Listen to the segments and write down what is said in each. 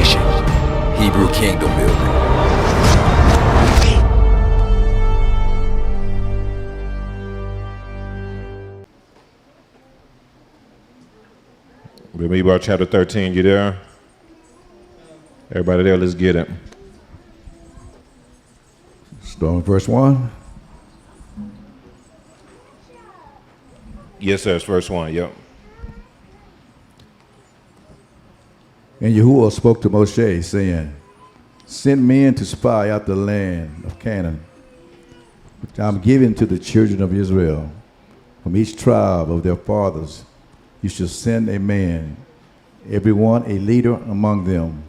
nation. Hebrew kingdom building. Remember chapter 13, you there? Everybody there, let's get it. Starting with verse 1. Yes, sir, it's verse 1, yep. And Yahuwah spoke to Moshe, saying, Send men to spy out the land of Canaan, which I am giving to the children of Israel. From each tribe of their fathers you shall send a man, every one a leader among them.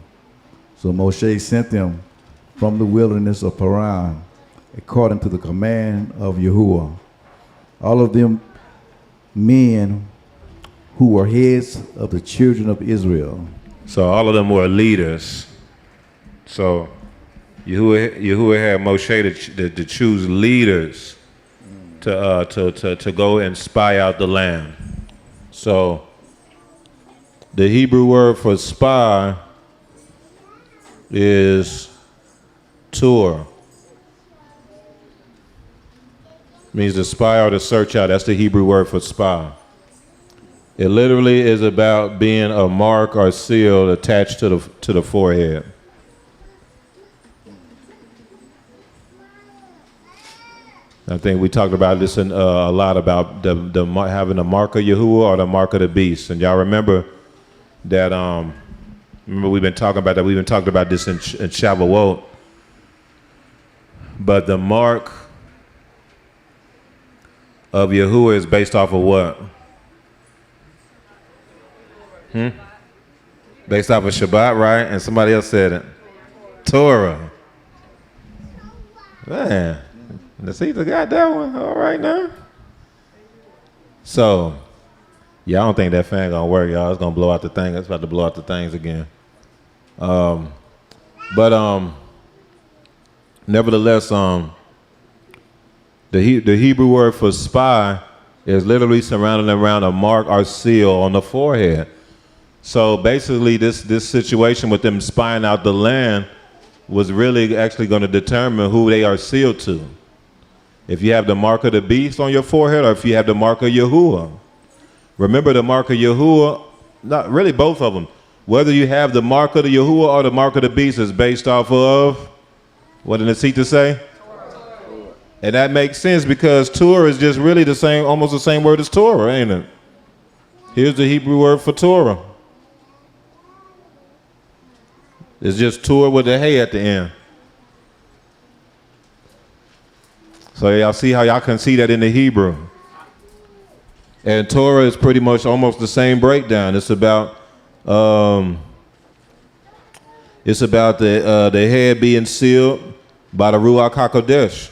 So Moshe sent them from the wilderness of Paran, according to the command of Yahuwah. All of them men who were heads of the children of Israel. So all of them were leaders. So Yahuwah had Moshe to choose leaders to go and spy out the land. So the Hebrew word for spy is tur. Means to spy or to search out. That's the Hebrew word for spy. It literally is about being a mark or seal attached to the forehead. I think we talked about this a lot about the having the mark of Yahuwah or the mark of the beast. And y'all remember that? Remember we've been talking about that. We've been talking about this in Shavuot. But the mark of Yahuwah is based off of what? Based off of Shabbat, right? And somebody else said it. Torah. Man, let's see, got that one. All right now. So, yeah, I don't think that fan gonna work, y'all. It's gonna blow out the thing. It's about to blow out the things again. Nevertheless, the Hebrew word for spy is literally surrounding around a mark or seal on the forehead. So basically, this situation with them spying out the land was really actually going to determine who they are sealed to. If you have the mark of the beast on your forehead, or if you have the mark of Yahuwah. Remember, the mark of Yahuwah, not really both of them. Whether you have the mark of the Yahuwah or the mark of the beast is based off of, what did Nasita say? Torah. And that makes sense because Torah is just really the same, almost the same word as Torah, ain't it? Here's the Hebrew word for Torah. It's just Torah with a hey at the end. So y'all see how y'all can see that in the Hebrew. And Torah is pretty much almost the same breakdown. It's about the head being sealed by the Ruach HaKodesh.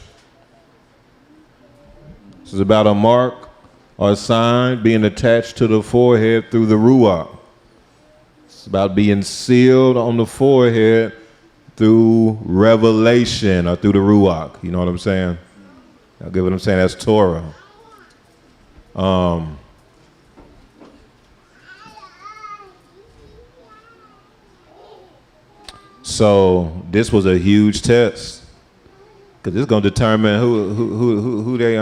This is about a mark or a sign being attached to the forehead through the Ruach. It's about being sealed on the forehead through revelation or through the Ruach. You know what I'm saying? I get what I'm saying? That's Torah. So this was a huge test because it's going to determine who they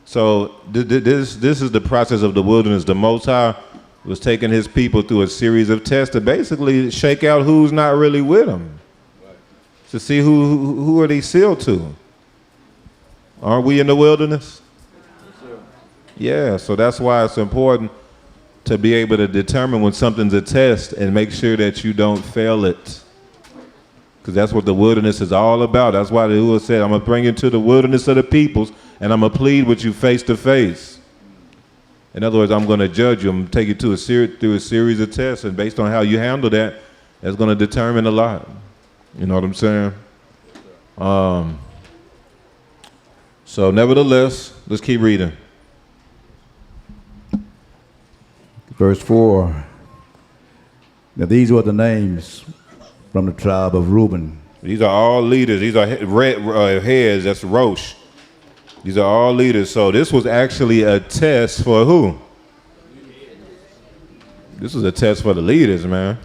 So this is the process of the wilderness. The Most High was taking his people through a series of tests to basically shake out who's not really with him, to see who are they sealed to. Aren't we in the wilderness? Yeah, so that's why it's important to be able to determine when something's a test and make sure that you don't fail it. Because that's what the wilderness is all about. That's why the Yahuwah said, I'm going to bring you to the wilderness of the peoples and I'm going to plead with you face to face. In other words, I'm going to judge you. I'm going to take you to through a series of tests, and based on how you handle that, that's going to determine a lot. You know what I'm saying? So nevertheless, let's keep reading. Verse 4. Now these were the names from the tribe of Reuben. These are all leaders. These are heads. That's Rosh. These are all leaders. So this was actually a test for who? This was a test for the leaders, man.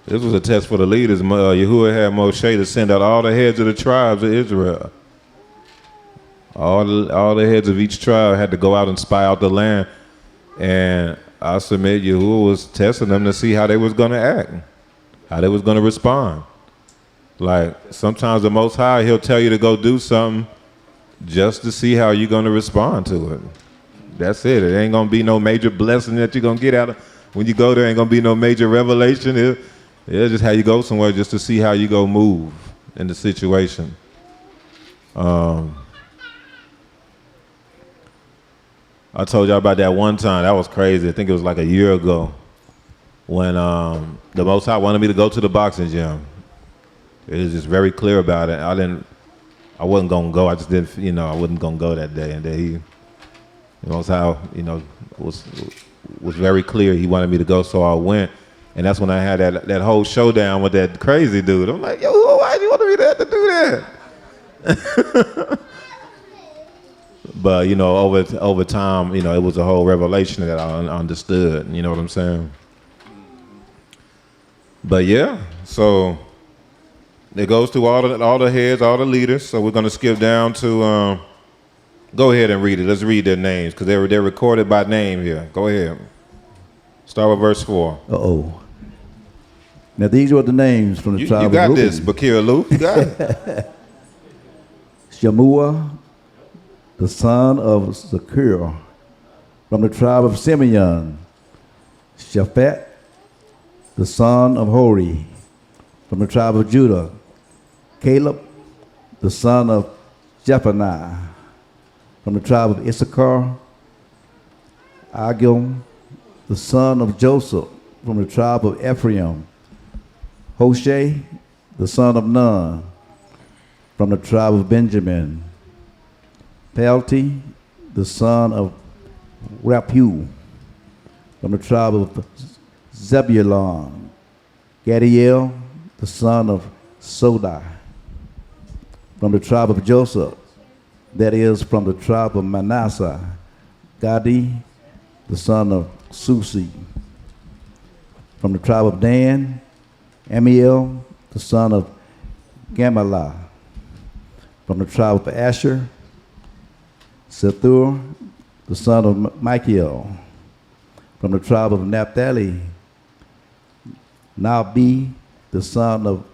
This was a test for the leaders. Yahuwah had Moshe to send out all the heads of the tribes of Israel. All the heads of each tribe had to go out and spy out the land. And I submit Yahuwah was testing them to see how they was going to act, how they was going to respond. Like, sometimes the Most High, he'll tell you to go do something just to see how you're going to respond to it. That's it. It ain't going to be no major blessing that you're going to get out of. When you go there, ain't going to be no major revelation. It's just how you go somewhere just to see how you go move in the situation. I told y'all about that one time. That was crazy. I think it was like a year ago when the Most High wanted me to go to the boxing gym. It was just very clear about it. I wasn't gonna go. I just didn't, I wasn't gonna go that day. And then the Most High, was very clear. He wanted me to go, so I went. And that's when I had that whole showdown with that crazy dude. I'm like, yo, why do you want me to have to do that? But, over time, it was a whole revelation that I understood. You know what I'm saying? But yeah, so it goes through all the heads, all the leaders. So we're going to skip down to, go ahead and read it. Let's read their names because they're recorded by name here. Go ahead. Start with verse 4. Uh-oh. Now these were the names from the tribe of Reuben. You got this, Bakir Luke. You got it. Shemua, the son of Zakur, from the tribe of Simeon. Shaphat, the son of Hori, from the tribe of Judah. Caleb, the son of Jephanah, from the tribe of Issachar. Agil, the son of Joseph, from the tribe of Ephraim. Hoshea, the son of Nun, from the tribe of Benjamin. Palti, the son of Rapu, from the tribe of Zebulun. Gadiel, the son of Sodai, from the tribe of Joseph, that is, from the tribe of Manasseh. Gadi, the son of Susi, from the tribe of Dan. Amiel, the son of Gamaliel, from the tribe of Asher. Sethur, the son of Michael, from the tribe of Naphtali. Nabi, the son of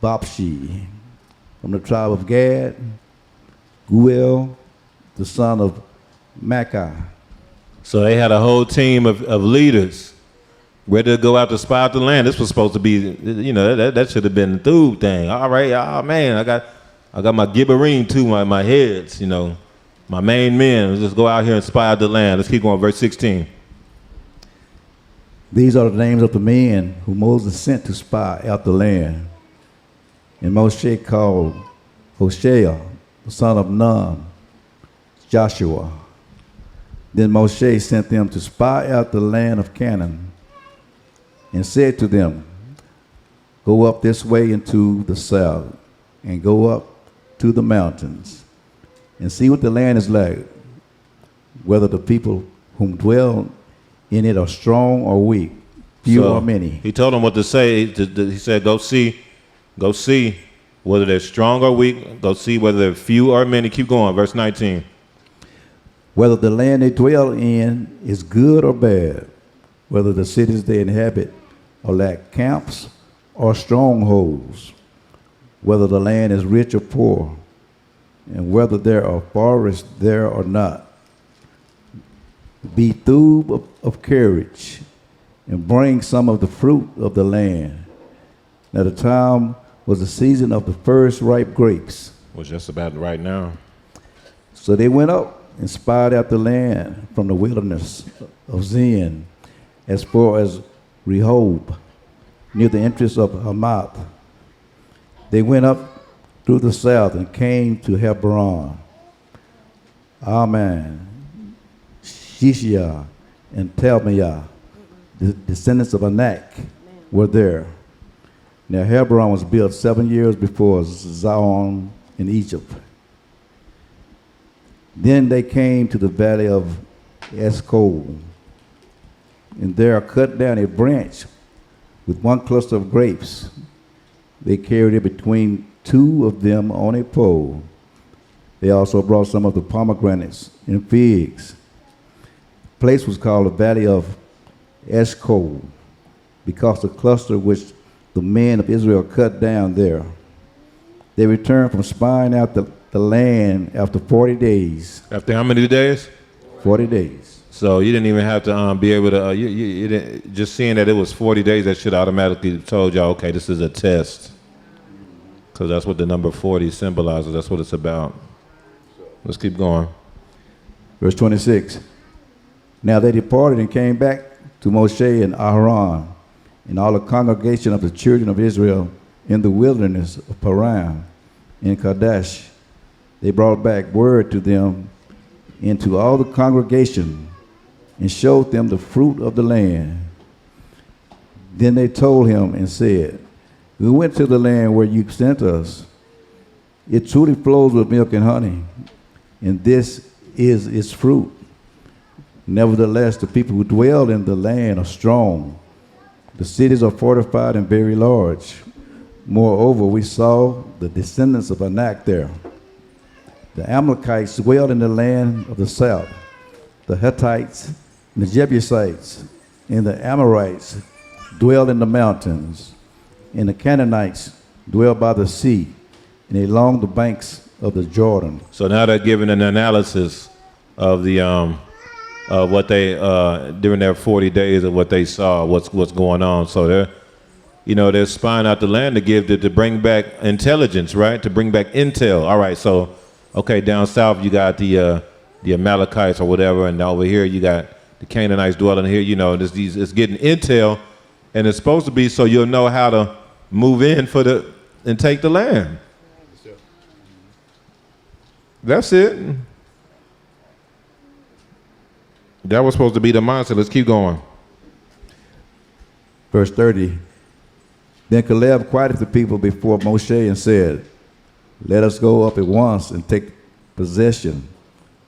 Bapshi, from the tribe of Gad. Guel, the son of Makkah. So they had a whole team of leaders ready to go out to spy out the land. This was supposed to be, that should have been the through thing. All right, man, I got my Gibberim too, my heads, my main men. Let's just go out here and spy out the land. Let's keep going, verse 16. These are the names of the men who Moses sent to spy out the land. And Moshe called Hoshea, the son of Nun, Joshua. Then Moshe sent them to spy out the land of Canaan, and said to them, go up this way into the south, and go up to the mountains, and see what the land is like, whether the people whom dwell in it are strong or weak, few or many. He told them what to say. He said, go see whether they're strong or weak. Go see whether they're few or many. Keep going, verse 19. Whether the land they dwell in is good or bad, whether the cities they inhabit are like camps or strongholds, whether the land is rich or poor, and whether there are forests there or not. Be thorough of courage, and bring some of the fruit of the land. Now the time was the season of the first ripe grapes. Was just about right now. So they went up and spied out the land from the wilderness of Zin as far as Rehob, near the entrance of Hamath. They went up through the south and came to Hebron. Aman, Shishia, and Talmiah, the descendants of Anak, were there. Now Hebron was built 7 years before Zion in Egypt. Then they came to the valley of Eshcol, and there cut down a branch with one cluster of grapes. They carried it between two of them on a pole. They also brought some of the pomegranates and figs. The place was called the Valley of Eshcol, because the cluster which the men of Israel cut down there. They returned from spying out the land after 40 days. After how many days? 40 days. So you didn't even have to be able to, you didn't, just seeing that it was 40 days, that should automatically told y'all, okay, this is a test. Because that's what the number 40 symbolizes. That's what it's about. Let's keep going. Verse 26. Now they departed and came back to Moshe and Aaron and all the congregation of the children of Israel in the wilderness of Paran in Kadesh. They brought back word to them into all the congregation and showed them the fruit of the land. Then they told him and said, we went to the land where you sent us. It truly flows with milk and honey, and this is its fruit. Nevertheless, the people who dwell in the land are strong. The cities are fortified and very large. Moreover, we saw the descendants of Anak there. The Amalekites dwell in the land of the south. The Hittites and the Jebusites and the Amorites dwell in the mountains. And the Canaanites dwell by the sea and along the banks of the Jordan. So now they're giving an analysis of the what they during their 40 days of what they saw, what's going on. So they're spying out the land to bring back intelligence, right? To bring back intel. All right, so okay, down south you got the Amalekites or whatever, and over here you got the Canaanites dwelling here. It's getting intel, and it's supposed to be so you'll know how to move in and take the land. That's it. That was supposed to be the mindset. Let's keep going. Verse 30. Then Caleb quieted the people before Moshe and said, let us go up at once and take possession,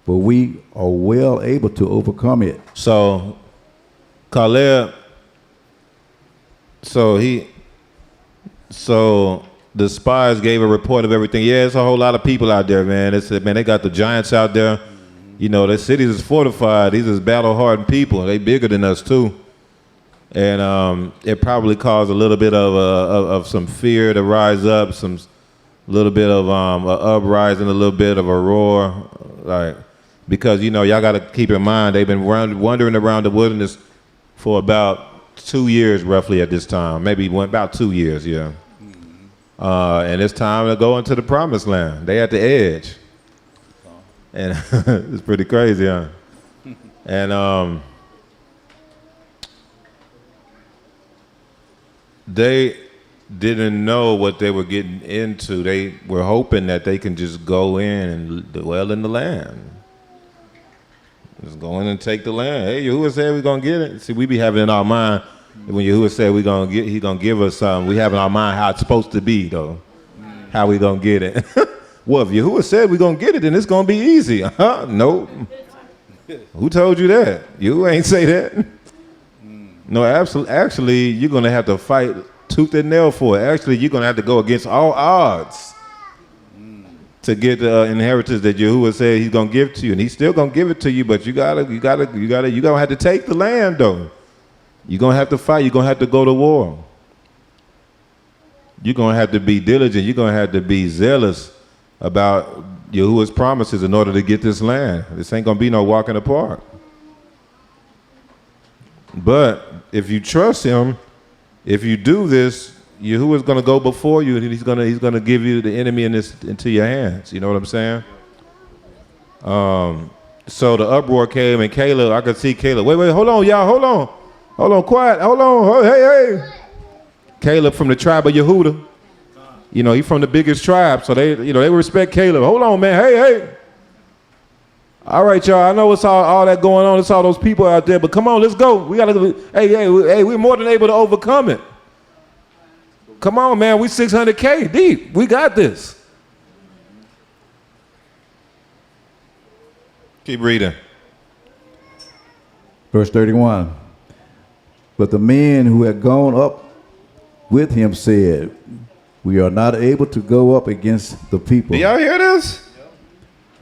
for we are well able to overcome it. So Caleb, so the spies gave a report of everything. Yeah, it's a whole lot of people out there, man. They said, man, they got the giants out there. Their cities is fortified. These is battle-hardened people. They bigger than us too. And it probably caused a little bit of some fear to rise up, some little bit of an uprising, a little bit of a roar, like, because y'all got to keep in mind they've been wandering around the wilderness for about 2 years roughly at this time, maybe about 2 years, yeah. And it's time to go into the promised land. They at the edge. And it's pretty crazy, huh? And they didn't know what they were getting into. They were hoping that they can just go in and dwell in the land. Just go in and take the land. Hey, Yahuwah said we're going to get it. See, we be having in our mind, when Yahuwah said he's going to give us something, we have in our mind how it's supposed to be, though. How we going to get it. Well, if Yahuwah said we're going to get it, then it's going to be easy. Nope. Who told you that? You ain't say that. No, absolutely. Actually, you're going to have to fight tooth and nail for it. Actually, you're going to have to go against all odds to get the inheritance that Yahuwah said he's going to give to you. And he's still going to give it to you, but you're going to have to take the land, though. You're going to have to fight. You're going to have to go to war. You're going to have to be diligent. You're going to have to be zealous about Yahuwah's promises in order to get this land. This ain't going to be no walk in the park. But if you trust him, if you do this, Yahuwah's going to go before you, and he's going to give you the enemy into your hands. You know what I'm saying? So the uproar came, and Caleb, I could see Caleb. Wait, hold on, y'all, hold on, quiet, hold on, hey. Caleb from the tribe of Yehuda. He's from the biggest tribe, so they respect Caleb. Hold on, man, hey. All right, y'all, I know it's all that going on. It's all those people out there, but come on, let's go. We gotta, hey, we're more than able to overcome it. Come on, man, we 600K deep. We got this. Keep reading. Verse 31. But the men who had gone up with him said, "We are not able to go up against the people." Do y'all hear this?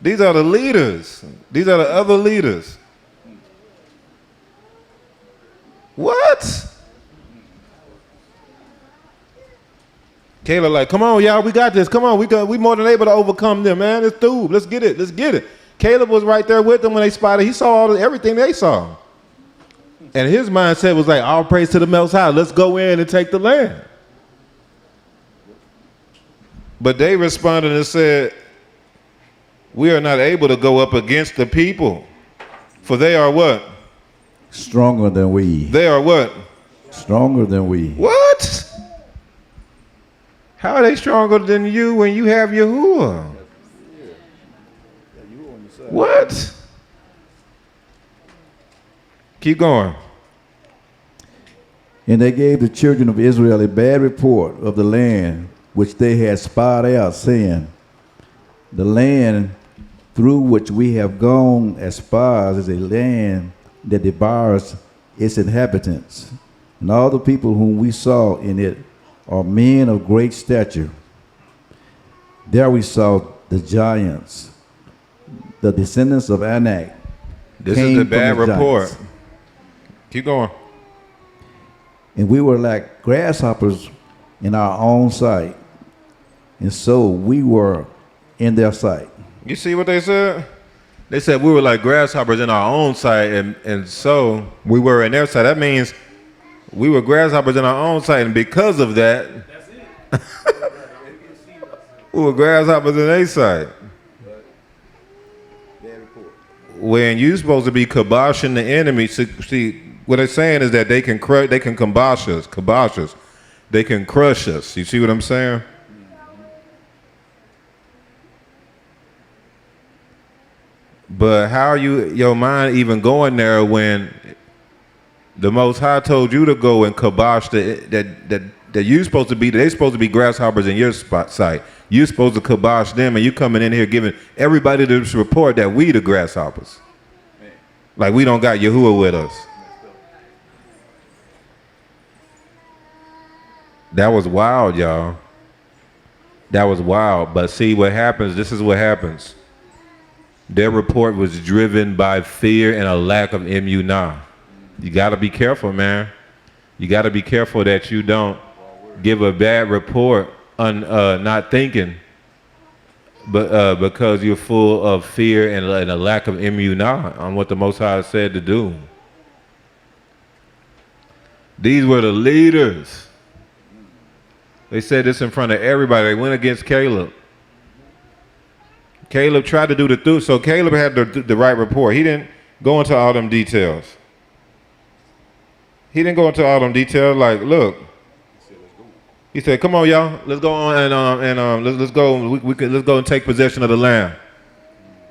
These are the leaders. These are the other leaders. What? Caleb like, come on, y'all, we got this. Come on, we more than able to overcome them, man. It's through. Let's get it. Let's get it. Caleb was right there with them when they spotted. He saw everything they saw. And his mindset was like, all praise to the Most High. Let's go in and take the land. But they responded and said, we are not able to go up against the people. For they are what? Stronger than we. They are what? Stronger than we. What? How are they stronger than you when you have Yahuwah? What? Keep going. And they gave the children of Israel a bad report of the land which they had spied out, saying, the land through which we have gone as spies is a land that devours its inhabitants. And all the people whom we saw in it are men of great stature. There we saw the giants, the descendants of Anak. This is the bad report. Giants. Keep going. And we were like grasshoppers in our own sight, and so we were in their sight. You see what they said? They said we were like grasshoppers in our own sight, and so we were in their sight. That means we were grasshoppers in our own sight, and because of that, we were grasshoppers in their sight. When you're supposed to be kiboshing the enemy, see what they're saying is that they can kibosh us, they can crush us. You see what I'm saying? But how are your mind even going there when the Most High told you to go and kibosh that you're supposed to be, they're supposed to be grasshoppers in your sight. You're supposed to kibosh them, and you coming in here giving everybody this report that we the grasshoppers. Like we don't got Yahuwah with us. That was wild, y'all. That was wild. But see what happens, this is what happens. Their report was driven by fear and a lack of emunah. You got to be careful, man. You got to be careful that you don't give a bad report not thinking, but because you're full of fear and a lack of emunah on what the Most High said to do. These were the leaders. They said this in front of everybody. They went against Caleb. Caleb tried to do the truth, so Caleb had the right report. He didn't go into all them details. He didn't go into all them details. Like, look, he said, "Come on, y'all, let's go on and let's go. Let's go and take possession of the land."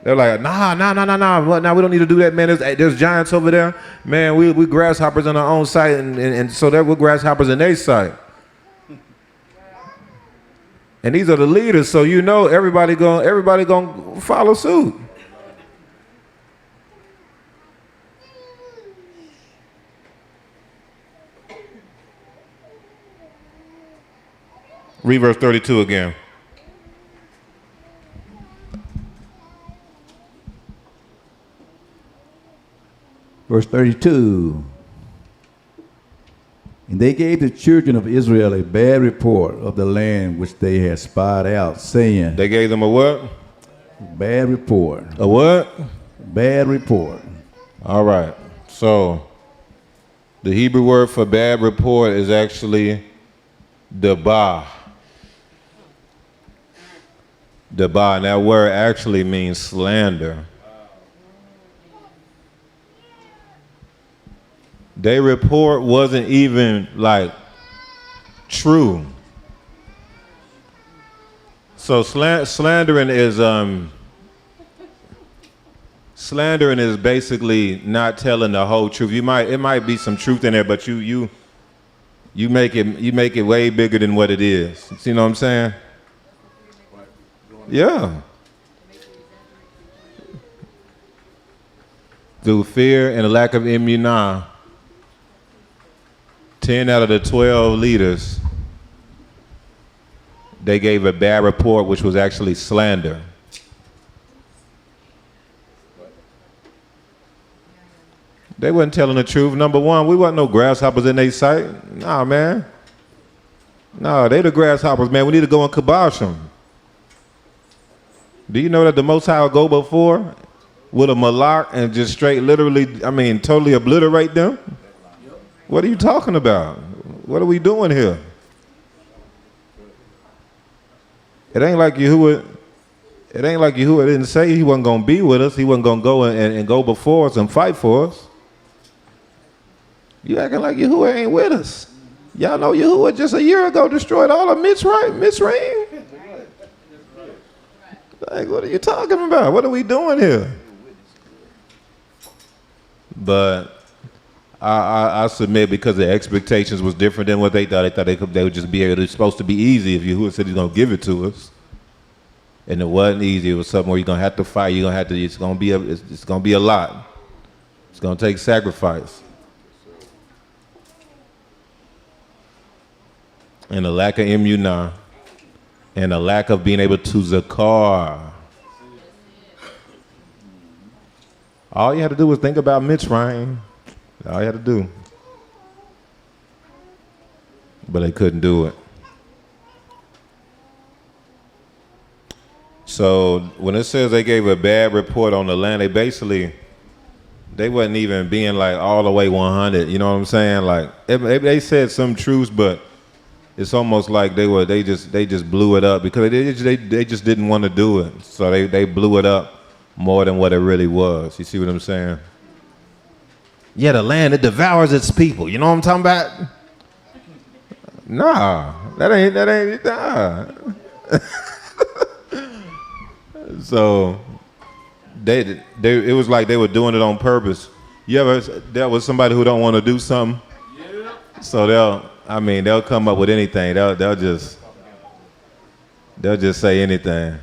They're like, "Nah. Nah, we don't need to do that, man. There's giants over there, man. We grasshoppers on our own sight, and so we're grasshoppers in their sight." And these are the leaders, so you know everybody gonna follow suit. Read verse 32 again. Verse 32. And they gave the children of Israel a bad report of the land which they had spied out, saying. They gave them a what? Bad report. A what? Bad report. All right. So the Hebrew word for bad report is actually debah. Debah, and that word actually means slander. Their report wasn't even like true. So slandering is basically not telling the whole truth. It might be some truth in there, but you make it way bigger than what it is. You know what I'm saying? Yeah. Through fear and a lack of emunah, 10 out of the 12 leaders, they gave a bad report, which was actually slander. They wasn't telling the truth. Number one, we wasn't no grasshoppers in their sight. Nah, man. No, they the grasshoppers, man. We need to go and kibosh them. Do you know that the Most High will go before with a malak and just straight literally, totally obliterate them? What are you talking about? What are we doing here? It ain't like Yahuwah didn't say he wasn't going to be with us. He wasn't going to go and go before us and fight for us. You acting like Yahuwah ain't with us. Y'all know Yahuwah just a year ago destroyed all of Mitzrayim. Like, what are you talking about? What are we doing here? But I submit, because the expectations was different than what they thought. They thought they would just be able to, it's supposed to be easy if Yahuwah said he's going to give it to us. And it wasn't easy. It was something where you're going to have to fight. You're going to have to, it's going to be a lot. It's going to take sacrifice. And a lack of immunah, and a lack of being able to zakar. All you had to do was think about Mitzrayim. All you had to do. But they couldn't do it. So when it says they gave a bad report on the land, they wasn't even being like all the way 100. You know what I'm saying? Like they said some truths, but it's almost like they just blew it up because they just didn't want to do it. So they blew it up more than what it really was. You see what I'm saying? Yeah, the land, it devours its people. You know what I'm talking about? Nah, that ain't nah. So it was like they were doing it on purpose. You ever dealt with somebody who don't want to do something? Yeah. So they'll come up with anything. They'll just say anything.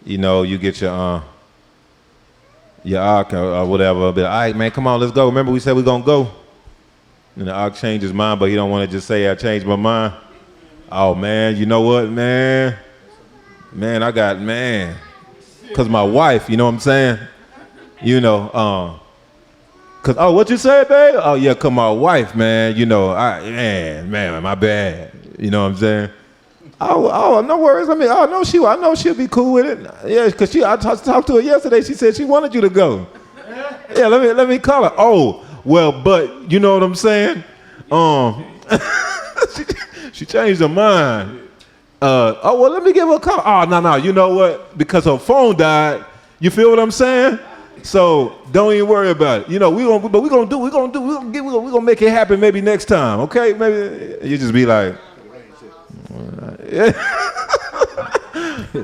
You know, you get your ark or whatever. Be like, all right, man, come on, let's go. Remember we said we're gonna go. And the ark changed his mind, but he don't want to just say I changed my mind. Oh man, you know what, man? Man, cause my wife, you know what I'm saying? You know, cause what you say, babe? Oh yeah, cause my wife, man. You know, man, my bad. You know what I'm saying? Oh, no worries. I know she'll be cool with it. Yeah, cause I talked to her yesterday. She said she wanted you to go. Yeah, let me call her. Oh, well, but you know what I'm saying? She changed her mind. Well, let me give her a call. Oh, no, you know what? Because her phone died. You feel what I'm saying? So don't even worry about it. You know, we're gonna make it happen maybe next time. Okay? Maybe you just be like,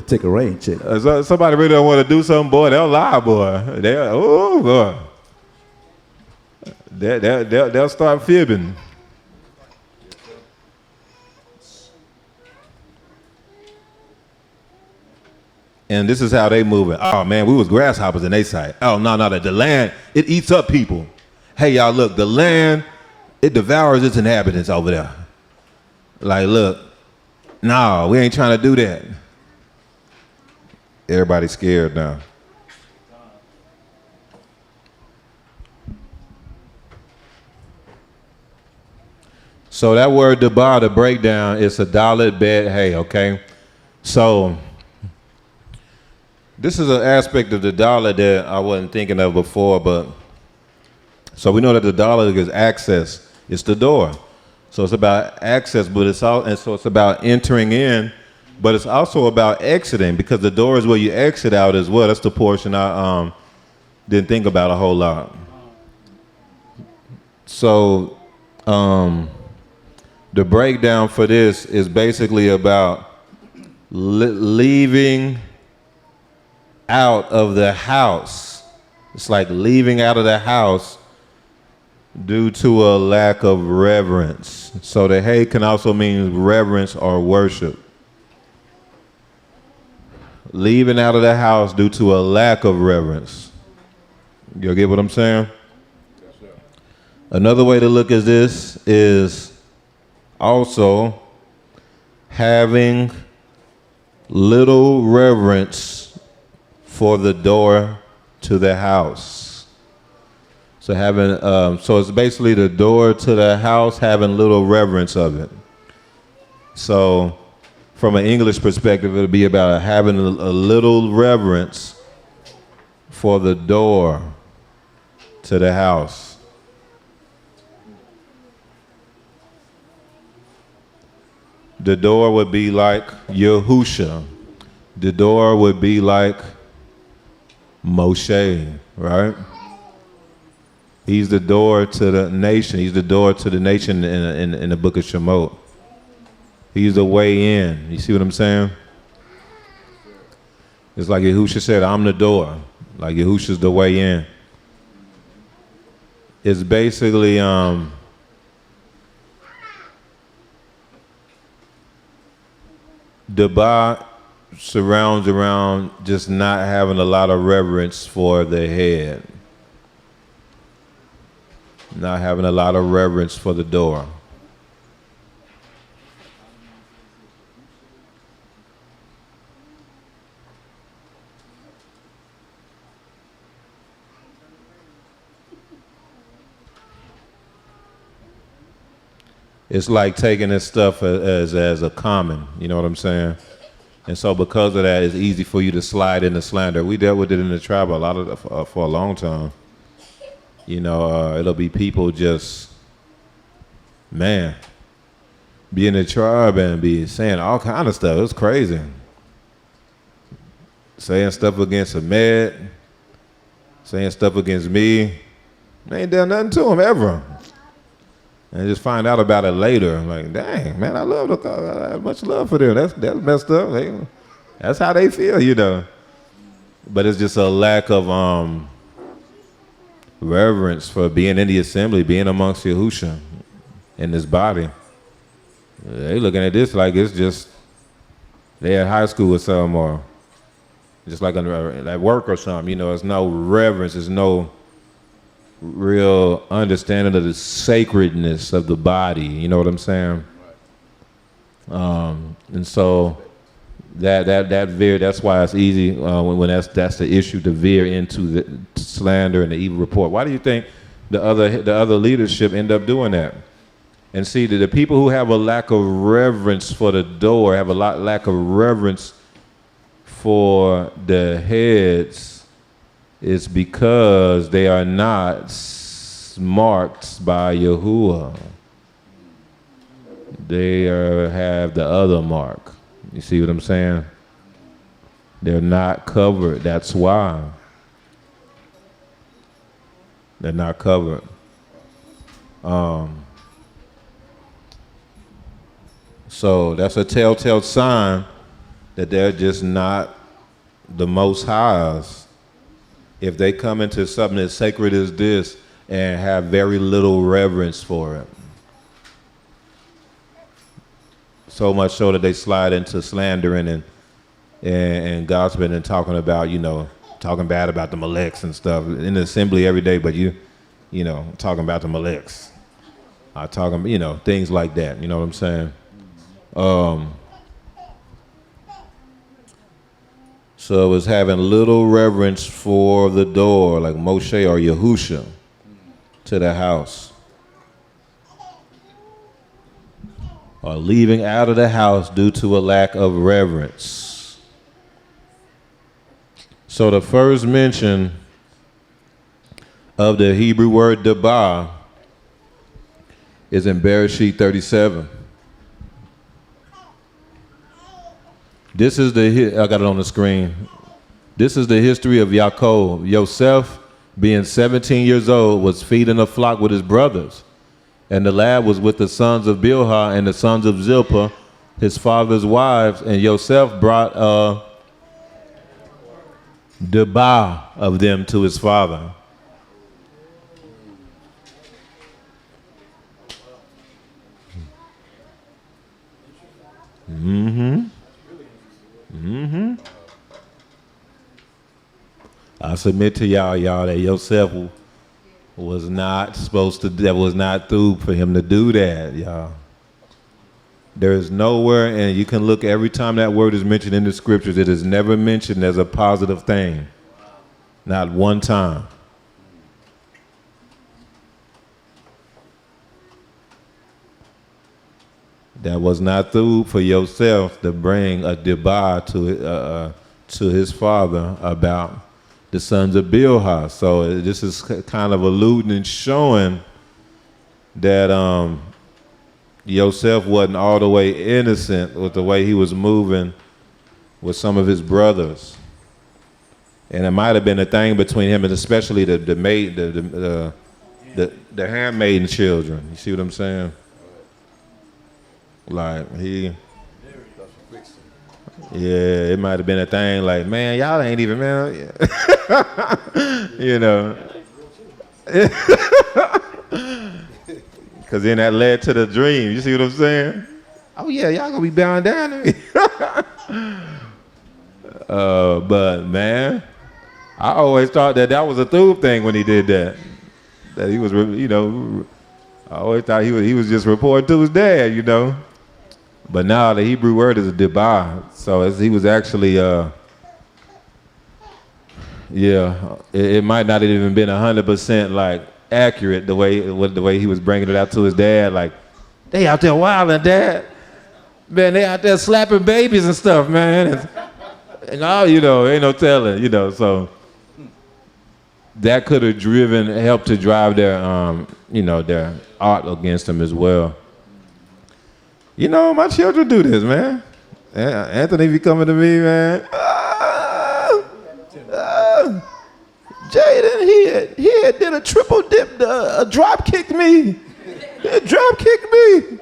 take a rain check. Somebody really don't want to do something, boy. They'll lie, boy. They'll start fibbing. And this is how they moving. Oh man, we was grasshoppers in they sight. Oh no, the land, it eats up people. Hey y'all, look, the land, it devours its inhabitants over there. Like, look, no, we ain't trying to do that. Everybody's scared now. So that word debar, the breakdown, is a dalet bet hey, okay? So this is an aspect of the dollar that I wasn't thinking of before, but so we know that the dollar is access. It's the door. So it's about access, but it's about entering in, but it's also about exiting, because the door is where you exit out as well. That's the portion I didn't think about a whole lot. So the breakdown for this is basically about leaving out of the house. It's like leaving out of the house due to a lack of reverence. So the hey can also mean reverence or worship. Leaving out of the house due to a lack of reverence. You get what I'm saying? Yes, sir. Another way to look at this is also having little reverence for the door to the house. So so it's basically the door to the house, having little reverence of it. So from an English perspective, it'll be about having a little reverence for the door to the house. The door would be like Yahusha. The door would be like Moshe, right? He's the door to the nation. He's the door to the nation in the book of Shemot. He's the way in. You see what I'm saying? It's like Yahusha said, I'm the door. Like Yahusha's the way in. It's basically Deba surrounds around just not having a lot of reverence for the head. Not having a lot of reverence for the door. It's like taking this stuff as a common, you know what I'm saying? And so because of that, it's easy for you to slide into slander. We dealt with it in the tribe for a long time. You know, it'll be people just, man, be in the tribe and be saying all kind of stuff. It's crazy. Saying stuff against Ahmed, saying stuff against me. They ain't done nothing to him ever. And just find out about it later. Like, dang, man, I have much love for them. That's messed up. That's how they feel, you know. But it's just a lack of reverence for being in the assembly, being amongst Yahusha in this body. They looking at this like it's just they at high school or something, or just like at work or something. You know, there's no reverence. There's no real understanding of the sacredness of the body, you know what I'm saying? And so that's why it's easy when that's the issue to veer into the slander and the evil report. Why do you think the other leadership end up doing that? And see, the people who have a lack of reverence for the door have a lack of reverence for the heads. It's because they are not marked by Yahuwah. They have the other mark. You see what I'm saying? They're not covered. That's why. They're not covered. So that's a telltale sign that they're just not the Most High's. If they come into something as sacred as this and have very little reverence for it. So much so that they slide into slandering and gossiping and talking about, you know, talking bad about the Maleks and stuff in the assembly every day, but you know, talking about the Maleks. Talking, you know, things like that, you know what I'm saying? So it was having little reverence for the door, like Moshe or Yahusha, to the house. Or leaving out of the house due to a lack of reverence. So the first mention of the Hebrew word deba is in Bereshit 37. This is I got it on the screen. This is the history of Yaakov. Yosef, being 17 years old, was feeding a flock with his brothers. And the lad was with the sons of Bilhah and the sons of Zilpah, his father's wives. And Yosef brought a deba of them to his father. I submit to y'all that Yosef was not supposed to, that was not through for him to do that, y'all. There is nowhere, and you can look every time that word is mentioned in the scriptures, it is never mentioned as a positive thing. Not one time. That was not through for Yosef to bring a debah to his father about the sons of Bilhah. So this is kind of alluding and showing that Yosef wasn't all the way innocent with the way he was moving with some of his brothers. And it might have been a thing between him and especially the handmaiden children. You see what I'm saying? Like yeah, it might have been a thing like, man, y'all ain't even, man, you know. Because then that led to the dream. You see what I'm saying? Oh, yeah, y'all gonna be bound down to me. But, man, I always thought that was a Thub thing when he did that. That he was, you know, I always thought he was just reporting to his dad, you know. But now the Hebrew word is a debah. So he was actually, it might not have even been 100% like accurate the way he was bringing it out to his dad. Like, they out there wilding, Dad. Man, they out there slapping babies and stuff, man. And all, you know, ain't no telling, you know. So that could have helped to drive their, you know, their art against him as well. You know, my children do this, man. Anthony be coming to me, man. Jaden, he had did a triple dip, a drop kicked me. He drop kicked me.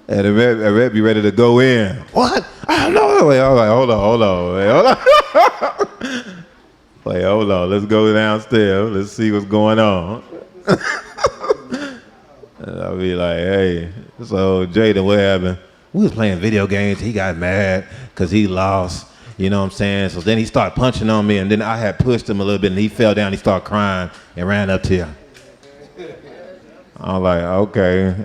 And the red be ready to go in. What? I don't know. Wait, I'm like, hold on. Wait, hold on. Let's go downstairs. Let's see what's going on. And I'll be like, hey, so Jaden, what happened? We was playing video games. He got mad because he lost. You know what I'm saying? So then he started punching on me, and then I had pushed him a little bit, and he fell down. He started crying and ran up to him. I was like, okay.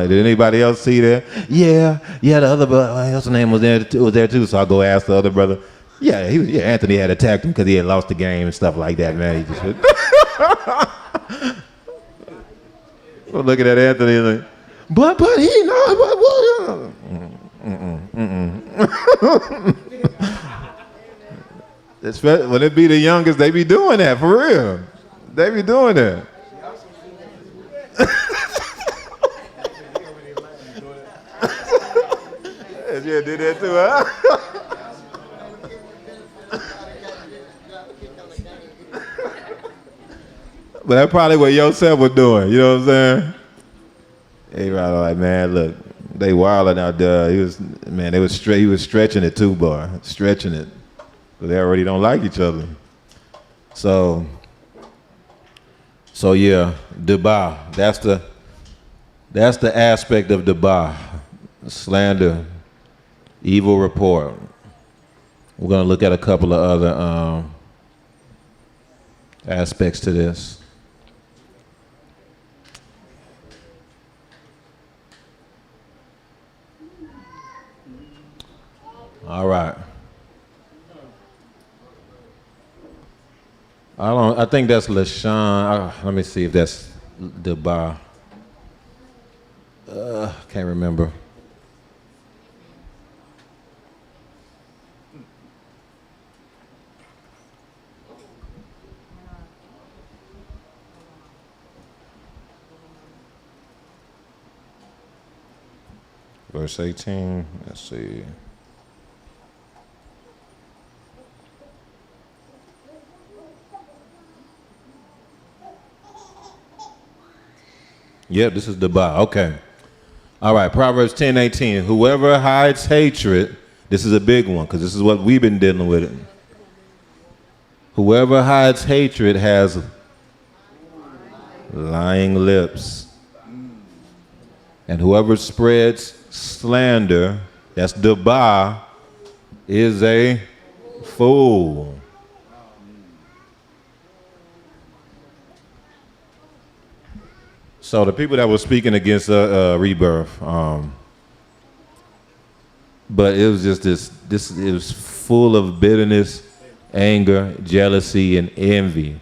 Did anybody else see that? Yeah, the other brother, what's his name, was there too. So I go ask the other brother. Yeah, Anthony had attacked him because he had lost the game and stuff like that, man. He just I'm looking at Anthony like, but he know. When it be the youngest, they be doing that for real. They be doing that. Yeah, did that too, huh? But that's probably what Yosef was doing, you know what I'm saying? He was like, man, look, they wilding out there. He was stretching it too, boy, stretching it. But they already don't like each other. So yeah, debah. That's the aspect of debah, slander, evil report. We're gonna look at a couple of other aspects to this. All right. I think that's LaShawn. Let me see if that's debah. Can't remember. Verse 18, let's see. Yep, this is debah. Okay. All right, Proverbs 10:18. Whoever hides hatred, this is a big one because this is what we've been dealing with. Whoever hides hatred has lying lips. And whoever spreads slander, that's debah, is a fool. So the people that were speaking against rebirth, but it was just it was full of bitterness, anger, jealousy, and envy.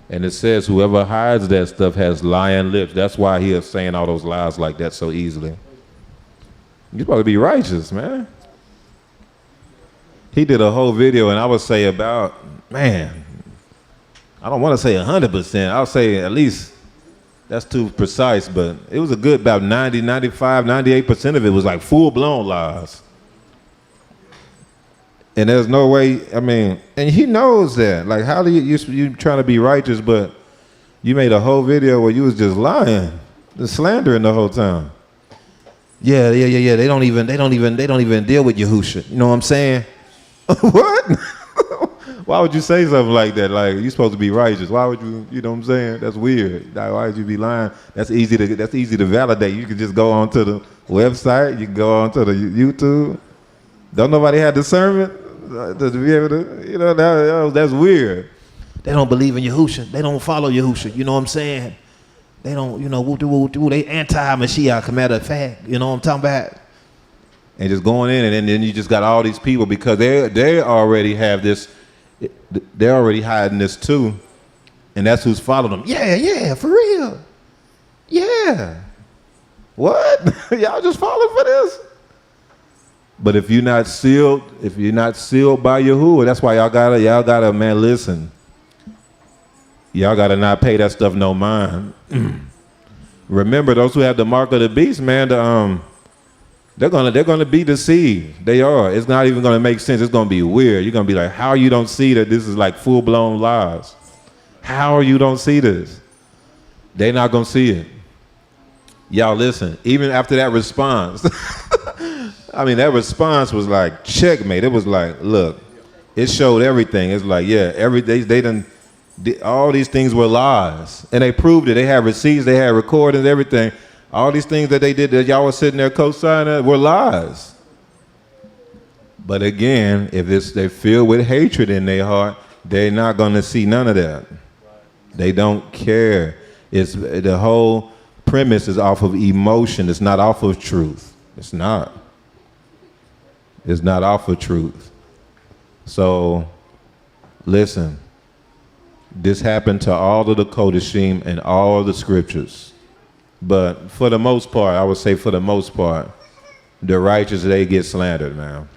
And it says whoever hides that stuff has lying lips. That's why he is saying all those lies like that so easily. You're supposed to be righteous, man. He did a whole video, and I would say about, man, I don't want to say 100%. I'll say at least, that's too precise, but it was a good about 90, 95, 98% of it was like full-blown lies. And there's no way, I mean, and he knows that. Like, how do you trying to be righteous, but you made a whole video where you was just lying, the slandering the whole time. Yeah. They don't even deal with Yahusha. You know what I'm saying? What? Why would you say something like that? Like, you're supposed to be righteous. Why would you know what I'm saying? That's weird. Like, why would you be lying? That's easy to validate. You can just go onto the website, you can go onto the YouTube. Don't nobody have discernment to be able to, you know, that's weird. They don't believe in Yahusha. They don't follow Yahusha. You know what I'm saying? They don't, you know, they anti-Mashiach, matter of fact. You know what I'm talking about? And just going in, and then you just got all these people because they already have this, they're already hiding this too. And that's who's following them. Yeah, for real. Yeah. What? Y'all just falling for this? But if you're not sealed by Yahuwah, that's why y'all gotta, man, listen. Y'all gotta not pay that stuff no mind. Remember, those who have the mark of the beast, man, they're gonna be deceived. They are. It's not even gonna make sense. It's gonna be weird. You're gonna be like, how you don't see that this is like full-blown lies? How you don't see this? They're not gonna see it. Y'all listen, even after that response, I mean, that response was like checkmate. It was like, look, it showed everything. It's like, yeah, they done, all these things were lies. And they proved it. They had receipts, they had recordings, everything. All these things that they did that y'all was sitting there co-signing were lies. But again, if they're filled with hatred in their heart, they're not going to see none of that. They don't care. It's the whole premise is off of emotion. It's not off of truth. It's not. It's not off of truth. So, listen. This happened to all of the Kodashim and all of the scriptures. But for the most part, I would say for the most part, the righteous, they get slandered, man.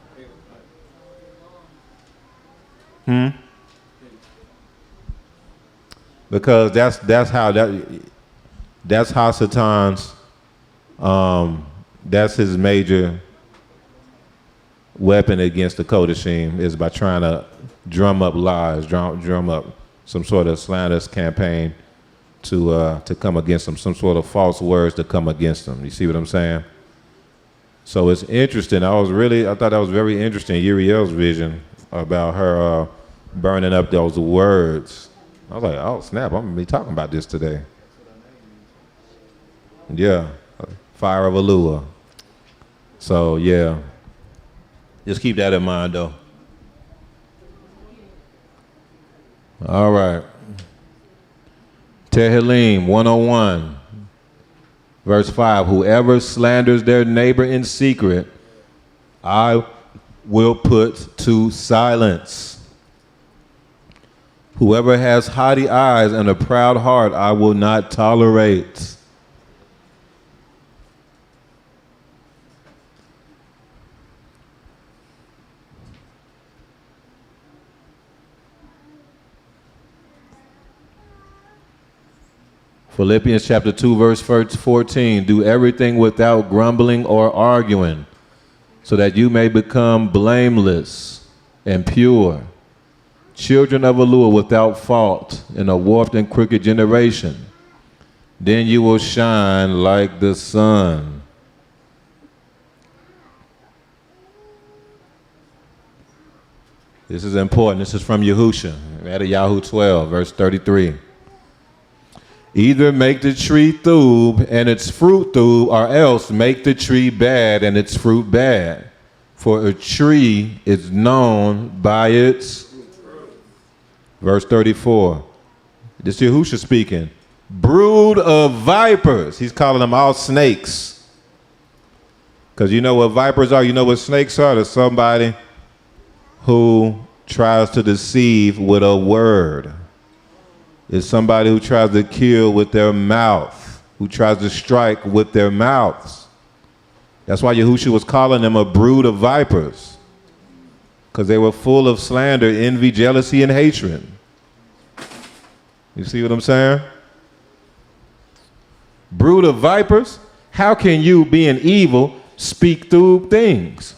Because that's Hasatan's, that's his major weapon against the Kodashim, is by trying to drum up lies, drum up some sort of slanderous campaign to come against them, some sort of false words to come against them. You see what I'm saying? So it's interesting. I thought that was very interesting, Uriel's vision about her burning up those words. I was like, oh snap, I'm gonna be talking about this today. Yeah, fire of Alua. So yeah, just keep that in mind though. All right. Tehillim 101, verse 5, whoever slanders their neighbor in secret, I will put to silence. Whoever has haughty eyes and a proud heart, I will not tolerate. Philippians chapter 2, verse 14, do everything without grumbling or arguing, so that you may become blameless and pure, children of Alua without fault in a warped and crooked generation. Then you will shine like the sun. This is important. This is from Yahusha, out of Yahoo 12, verse 33. Either make the tree thub and its fruit thub, or else make the tree bad and its fruit bad. For a tree is known by its. Verse 34. This is Yahusha speaking. Brood of vipers. He's calling them all snakes. Because you know what vipers are? You know what snakes are? There's somebody who tries to deceive with a word. It's somebody who tries to kill with their mouth, who tries to strike with their mouths. That's why Yahushua was calling them a brood of vipers, because they were full of slander, envy, jealousy, and hatred. You see what I'm saying? Brood of vipers, how can you, being evil, speak through things?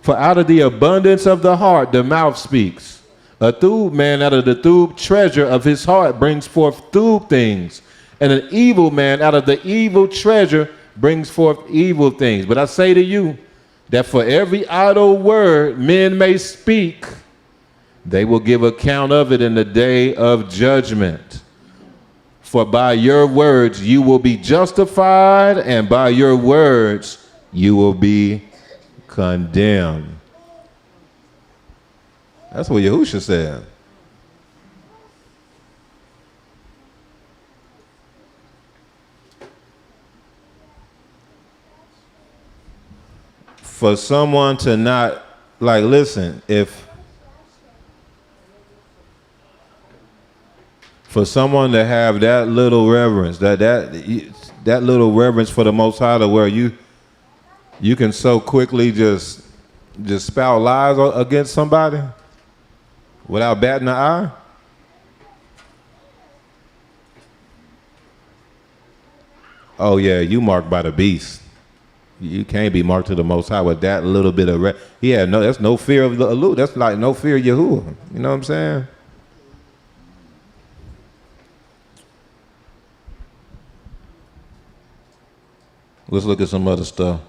For out of the abundance of the heart, the mouth speaks. A through man out of the through treasure of his heart brings forth through things. And an evil man out of the evil treasure brings forth evil things. But I say to you that for every idle word men may speak, they will give account of it in the day of judgment. For by your words you will be justified, and by your words you will be condemned. That's what Yahushua said. For someone to not, like, listen, for someone to have that little reverence, that little reverence for the Most High, to where you can so quickly just spout lies against somebody without batting an eye. Oh yeah, you marked by the beast. You can't be marked to the Most High with that little bit of that's no fear of the Alud. That's like no fear of Yahuwah. You know what I'm saying? Let's look at some other stuff.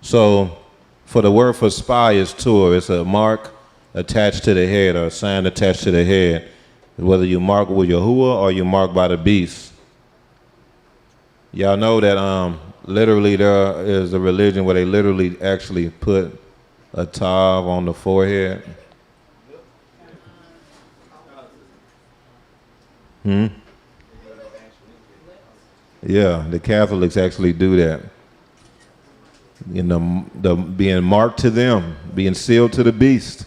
So, for the word for spy is tur. It's a mark attached to the head, or a sign attached to the head. Whether you mark with Yahuwah or you mark by the beast. Y'all know that literally there is a religion where they literally actually put a tav on the forehead. Yeah, the Catholics actually do that. You know, the being marked to them, being sealed to the beast.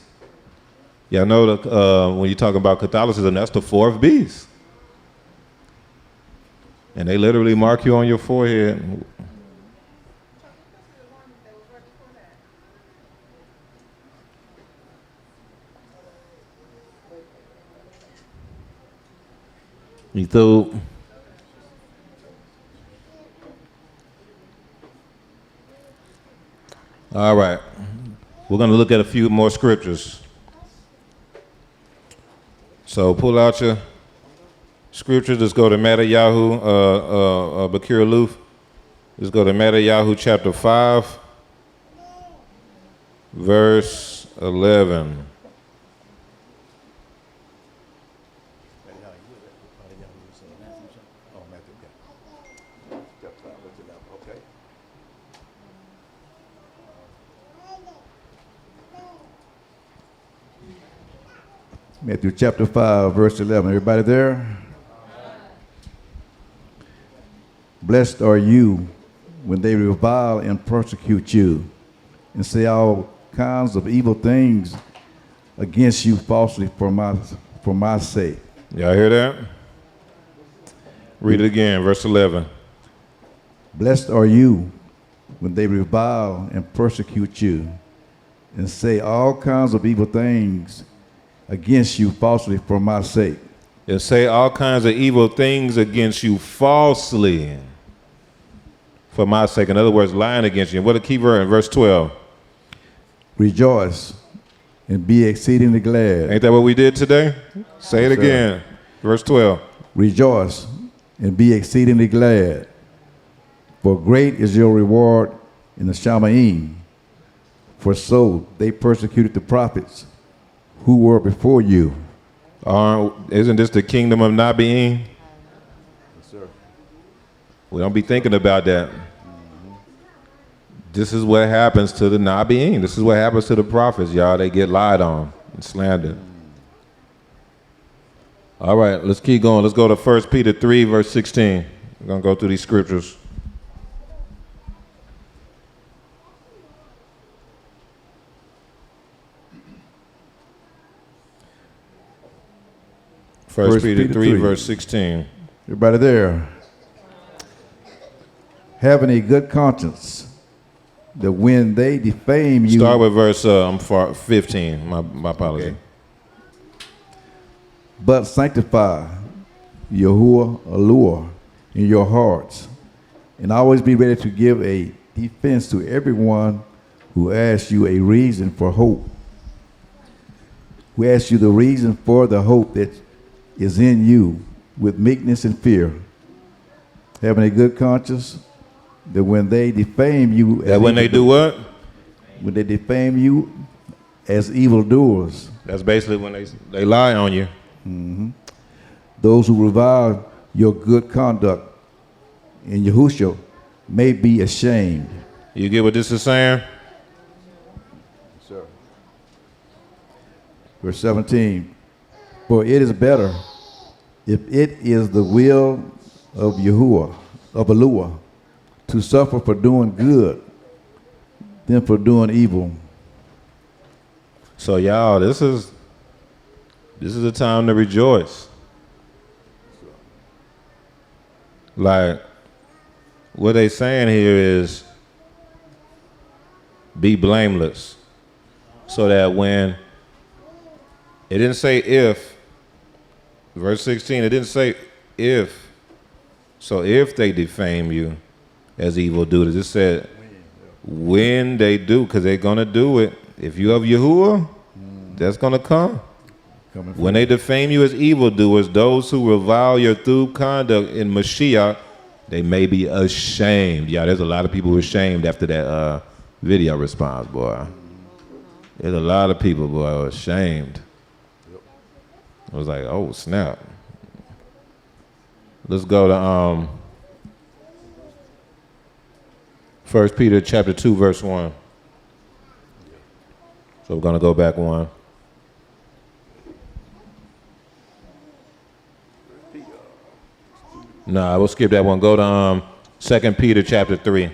Y'all know that when you're talking about Catholicism, that's the fourth beast. And they literally mark you on your forehead. You thought? All right. We're going to look at a few more scriptures. So pull out your scriptures. Let's go to Mattheyahu, Bakir Aluf. Let's go to Mattheyahu chapter 5, verse 11. Matthew chapter 5, verse 11. Everybody there? Blessed are you when they revile and persecute you and say all kinds of evil things against you falsely for my sake. Y'all hear that? Read it again, verse 11. Blessed are you when they revile and persecute you and say all kinds of evil things against you falsely for my sake. And say all kinds of evil things against you falsely for my sake. In other words, lying against you. What a key word in verse 12. Rejoice and be exceedingly glad. Ain't that what we did today? Say it again. Verse 12. Rejoice and be exceedingly glad, for great is your reward in the Shamaim. For so they persecuted the prophets who were before you. Isn't this the kingdom of Nabi'im? Yes, sir. We don't be thinking about that. This is what happens to the Nabi'im. This is what happens to the prophets, y'all. They get lied on and slandered. All right, let's keep going. Let's go to 1 Peter 3, verse 16. We're going to go through these scriptures. First Peter 3, verse 16. Everybody there? Having a good conscience, that when they defame you... Start with verse 15. My apology. Okay. But sanctify Yahuwah allure in your hearts, and always be ready to give a defense to everyone who asks you a reason for hope. Who asks you the reason for the hope that is in you with meekness and fear. Having a good conscience, that when they defame you... That when they do what? When they defame you as evildoers. That's basically when they lie on you. Mm-hmm. Those who revile your good conduct in Yahushua may be ashamed. You get what this is saying? Sir. Verse 17. For it is better, if it is the will of Yahuwah, of Allua, to suffer for doing good than for doing evil. So y'all, this is a time to rejoice. Like, what they saying here is be blameless. So that when, it didn't say if, verse 16, it didn't say if. So if they defame you as evildoers, it said when they do, because they're going to do it. If you have Yahuwah, that's going to come. When they defame you as evildoers, those who revile your true conduct in Mashiach, they may be ashamed. Yeah, there's a lot of people who are ashamed after that video response, boy. There's a lot of people, boy, who are ashamed. I was like, oh, snap. Let's go to 1 Peter chapter 2, verse 1. So we're going to go back one. Nah, we'll skip that one. Go to 2 Peter chapter 3.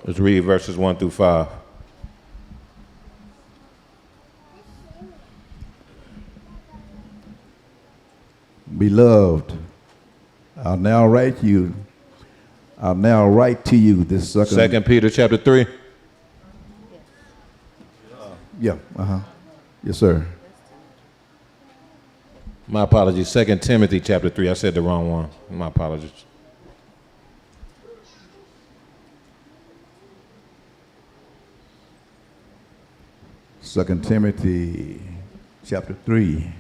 Let's read verses 1 through 5. Beloved, I'll now write to you this second. 2 Peter chapter 3. Yeah, yes, sir. My apologies. 2 Timothy chapter 3. I said the wrong one. My apologies. Second Timothy chapter 3,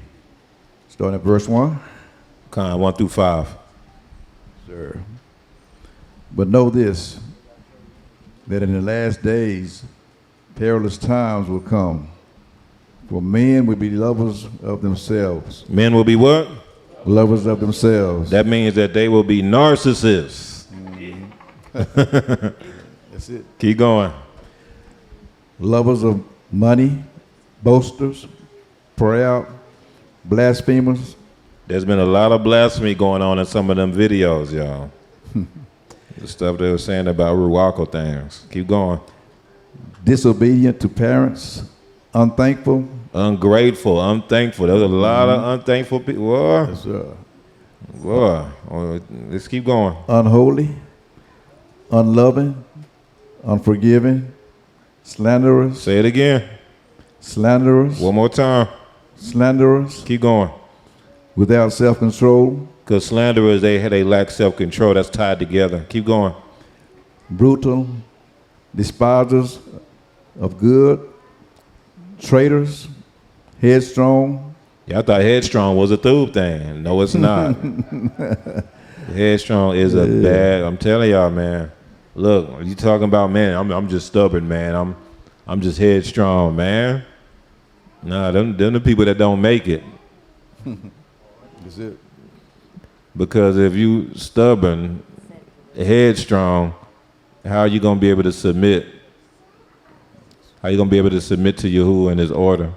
starting at verse 1. 1 through 5. Sir. But know this, that in the last days perilous times will come. For men will be lovers of themselves. Men will be what? Lovers of themselves. That means that they will be narcissists. That's it. Keep going. Lovers of money, boasters, proud, blasphemers. There's been a lot of blasphemy going on in some of them videos, y'all. The stuff they were saying about Ruwako things. Keep going. Disobedient to parents, unthankful. Ungrateful, unthankful. There's a lot of unthankful people. Boy. Yes, sir. Boy. Let's keep going. Unholy, unloving, unforgiving, slanderers. Say it again. Slanderers. One more time. Slanderers. Keep going. Without self-control. Because slanderers, they lack self-control. That's tied together. Keep going. Brutal, despisers of good, traitors, headstrong. Y'all thought headstrong was a through thing. No, it's not. Headstrong is a bad. I'm telling y'all, man. Look, you talking about, man, I'm just stubborn, man. I'm just headstrong, man. Nah, them the people that don't make it. That's it. Because if you stubborn, headstrong, how are you gonna be able to submit? How you gonna be able to submit to Yahuwah and his order?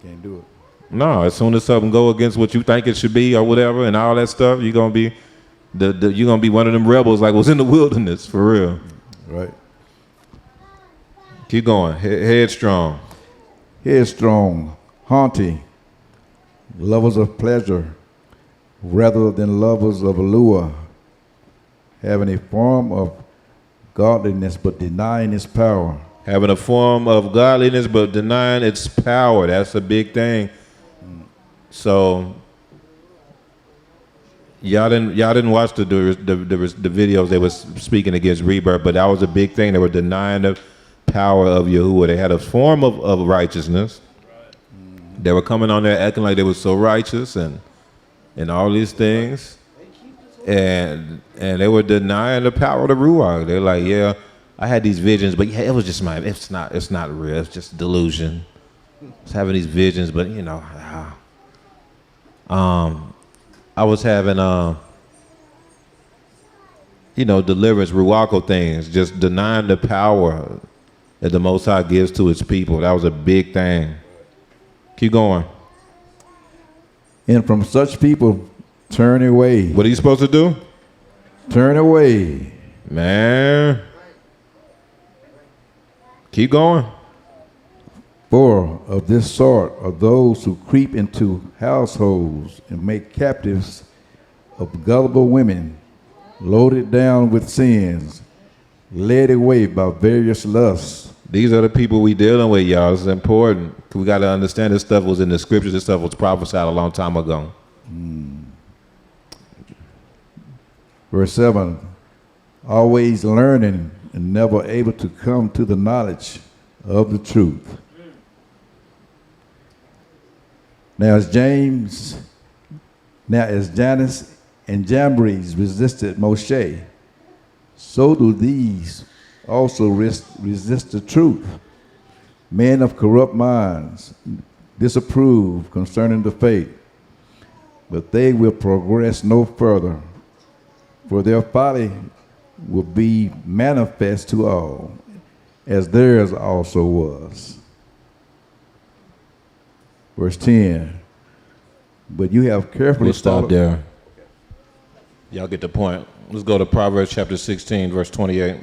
Can't do it. No, as soon as something go against what you think it should be or whatever and all that stuff, you're gonna be you're gonna be one of them rebels like was in the wilderness for real. Right. Keep going. Headstrong. Headstrong, haughty, lovers of pleasure rather than lovers of allure, having a form of godliness but denying its power. Having a form of godliness but denying its power. That's a big thing. So y'all didn't watch the videos they was speaking against rebirth, but that was a big thing. They were denying the power of Yahuwah. They had a form of righteousness. They were coming on there acting like they were so righteous and all these things. And they were denying the power of the Ruach. They're like, yeah, I had these visions, but yeah, it was just it's not real. It's just delusion. It's having these visions, but you know, I was having deliverance, Ruacho things, just denying the power that the Most High gives to his people. That was a big thing. Keep going. And from such people, turn away. What are you supposed to do? Turn away. Man. Keep going. For of this sort are those who creep into households and make captives of gullible women, loaded down with sins, led away by various lusts. These are the people we dealing with, y'all. This is important. We got to understand this stuff was in the scriptures. This stuff was prophesied a long time ago. Verse 7, always learning and never able to come to the knowledge of the truth. Now as Jannes and Jambres resisted Moshe, so do these also resist the truth. Men of corrupt minds disapprove concerning the faith, but they will progress no further, for their folly will be manifest to all, as theirs also was. Verse 10, but you have carefully We'll stop there. Y'all get the point. Let's go to Proverbs chapter 16, verse 28.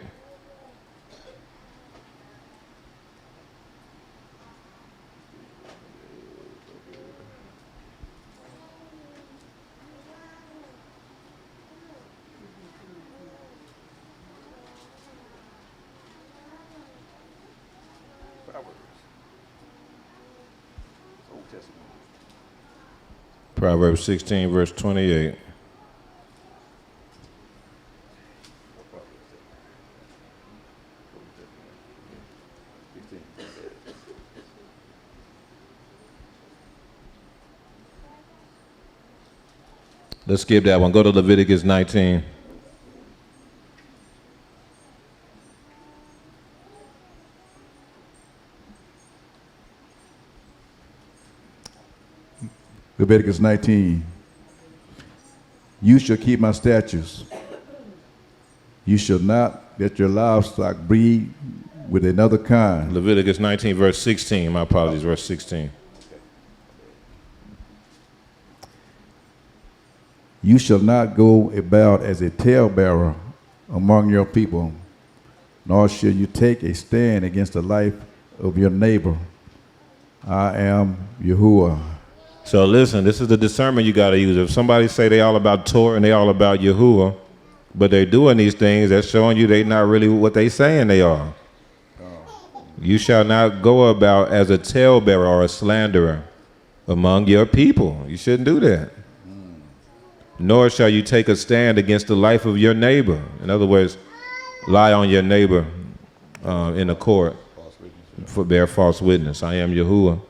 Proverbs 16, verse 28. Let's skip that one. Go to Leviticus 19. Leviticus 19. You shall keep my statutes. You shall not let your livestock breed with another kind. Leviticus 19, verse 16. My apologies, verse 16. You shall not go about as a talebearer among your people, nor shall you take a stand against the life of your neighbor. I am Yahuwah. So listen, this is the discernment you got to use. If somebody say they all about Torah and they all about Yahuwah, but they're doing these things, that's showing you they not really what they saying they are. You shall not go about as a talebearer or a slanderer among your people. You shouldn't do that. Nor shall you take a stand against the life of your neighbor. In other words, lie on your neighbor in a court for bear false witness. I am Yahuwah.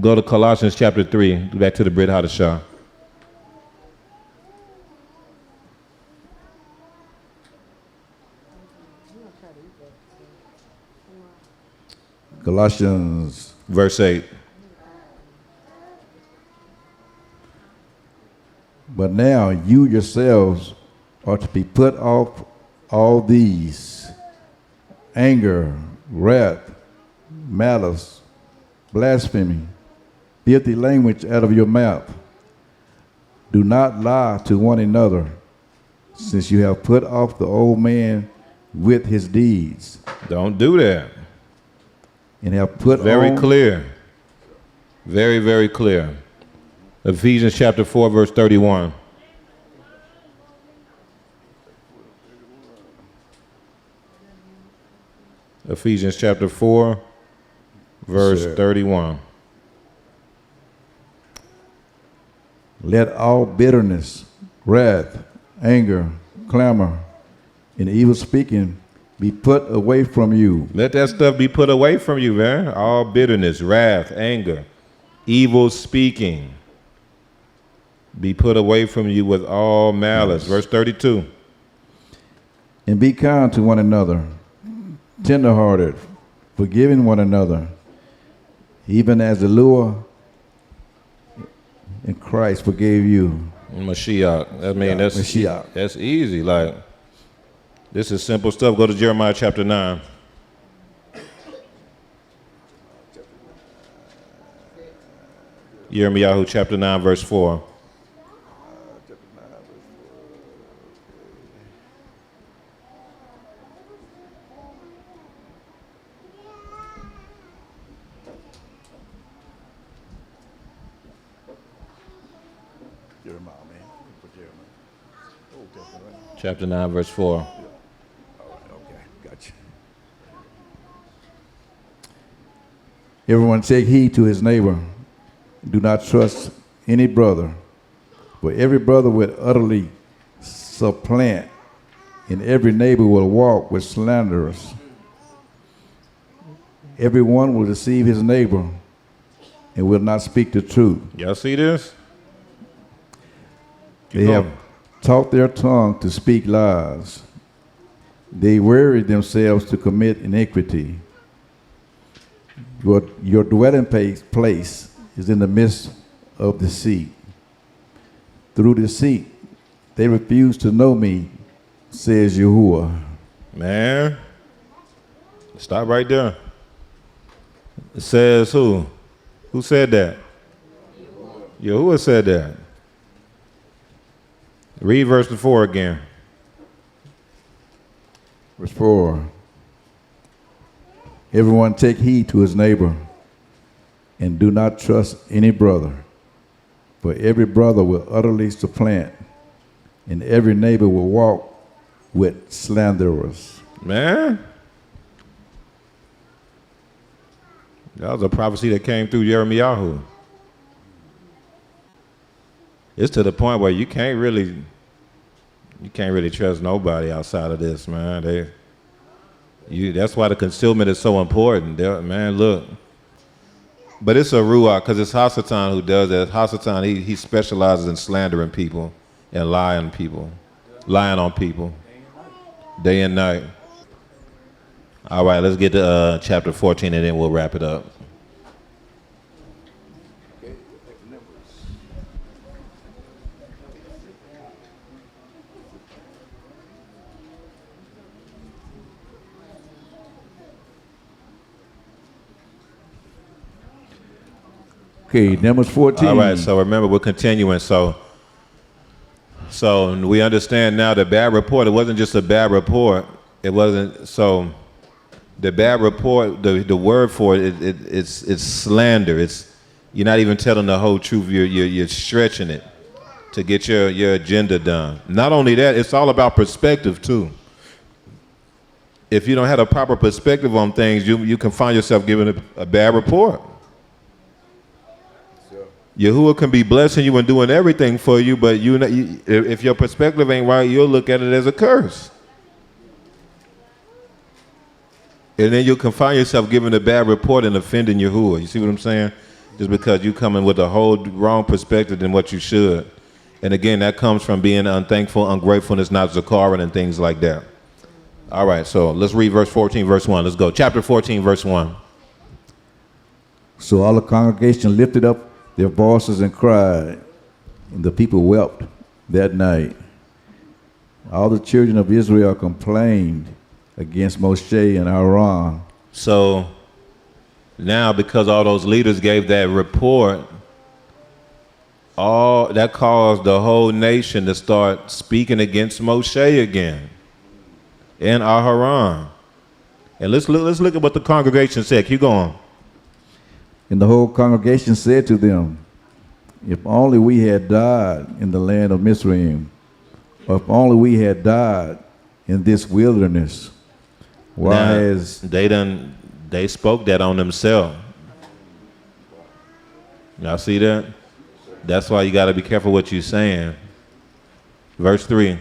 Go to Colossians chapter 3, back to the Brit Hadashah. Colossians verse 8. But now you yourselves are to be put off all these: anger, wrath, malice, blasphemy, filthy language out of your mouth. Do not lie to one another, since you have put off the old man with his deeds. Don't do that. And have put Very on clear. Very, very clear. Ephesians chapter 4, verse 31. Ephesians chapter 4, verse 31. Let all bitterness, wrath, anger, clamor, and evil speaking be put away from you. Let that stuff be put away from you, man. All bitterness, wrath, anger, evil speaking be put away from you with all malice. Yes. Verse 32. And be kind to one another, tenderhearted, forgiving one another, even as the Lord in Christ forgave you. Mashiach. I mean, that's Mashiach. That's easy. Like, this is simple stuff. Go to Jeremiah chapter 9. Jeremiah chapter 9, verse 4. Chapter 9, verse 4. Okay, gotcha. Everyone take heed to his neighbor. Do not trust any brother, for every brother will utterly supplant, and every neighbor will walk with slanderers. Everyone will deceive his neighbor and will not speak the truth. Y'all see this? They have taught their tongue to speak lies. They weary themselves to commit iniquity. Your dwelling place is in the midst of deceit. Through deceit, they refuse to know me, says Yahuwah. Man, stop right there. It says who? Who said that? Yahuwah said that. Read verse 4 again. Verse 4. Everyone take heed to his neighbor, and do not trust any brother, for every brother will utterly supplant, and every neighbor will walk with slanderers. Man, that was a prophecy that came through Jeremiah. It's to the point where you can't really trust nobody outside of this, man. That's why the concealment is so important. Man, look. But it's a ruach, because it's Hasatan who does that. Hasatan, he specializes in slandering people and lying on people, day and night. All right, let's get to chapter 14, and then we'll wrap it up. Okay, Numbers 14. All right, so remember, we're continuing. So we understand now the bad report, it wasn't just a bad report. It wasn't, so the bad report, the word for it's slander. You're not even telling the whole truth. You're stretching it to get your agenda done. Not only that, it's all about perspective too. If you don't have a proper perspective on things, you can find yourself giving a bad report. Yahuwah can be blessing you and doing everything for you, but if your perspective ain't right, you'll look at it as a curse. And then you can find yourself giving a bad report and offending Yahuwah. You see what I'm saying? Just because you come in with a whole wrong perspective than what you should. And again, that comes from being unthankful, ungratefulness, not zakarin, and things like that. All right, so let's read verse 14, verse 1. Let's go. Chapter 14, verse 1. So all the congregation lifted up their voices and cried, and the people wept that night. All the children of Israel complained against Moshe and Aaron. So Now, because all those leaders gave that report, all that caused the whole nation to start speaking against Moshe again and Aharon. And let's look at what the congregation said. Keep going. And the whole congregation said to them, if only we had died in the land of Mizraim, or if only we had died in this wilderness. Why Now, has they spoke that on themselves. Y'all see that? That's why you got to be careful what you're saying. Verse 3.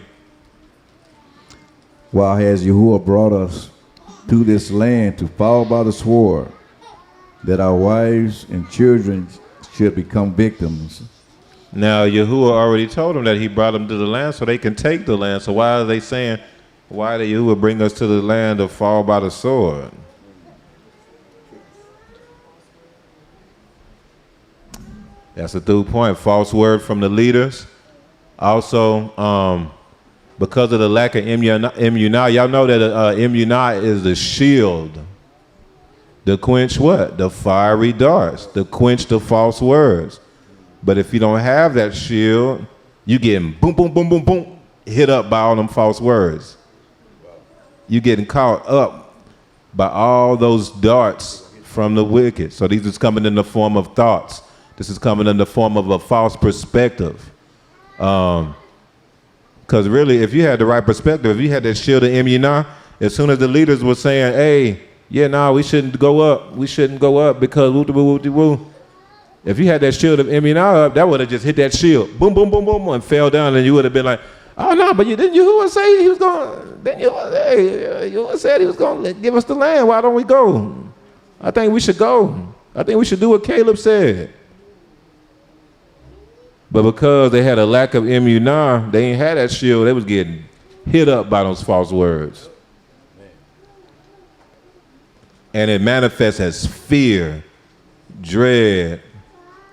Why has Yahuwah brought us to this land to fall by the sword, that our wives and children should become victims? Now, Yahuwah already told them that he brought them to the land so they can take the land. So why are they saying, why did Yahuwah bring us to the land to fall by the sword? That's a through point. False word from the leaders. Also, because of the lack of immunah, y'all know that immunah is the shield to quench what? The fiery darts, to quench the false words. But if you don't have that shield, you getting boom, boom, boom, boom, boom, hit up by all them false words. You getting caught up by all those darts from the wicked. So these is coming in the form of thoughts. This is coming in the form of a false perspective. Because really, if you had the right perspective, if you had that shield of immunah, as soon as the leaders were saying, hey, yeah, nah, we shouldn't go up because woo-de-woo. If you had that shield of immunah up, that would have just hit that shield. Boom, boom, boom, boom, and fell down, and you would have been like, oh, no, but didn't Yahuwah say he was going, Yahuwah said he was going to give us the land. Why don't we go? I think we should go. I think we should do what Caleb said. But because they had a lack of immunah, they ain't had that shield. They was getting hit up by those false words. And it manifests as fear, dread,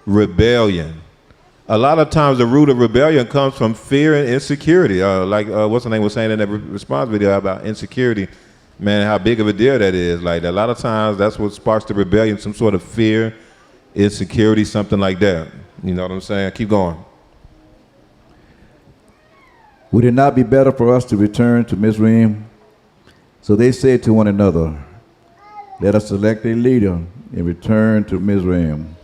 rebellion. A lot of times the root of rebellion comes from fear and insecurity. What's the name was saying in that response video about insecurity. Man, how big of a deal that is. Like a lot of times that's what sparks the rebellion, some sort of fear, insecurity, something like that. You know what I'm saying? Keep going. Would it not be better for us to return to Mizraim? So they said to one another, let us select a leader and return to Mizraim.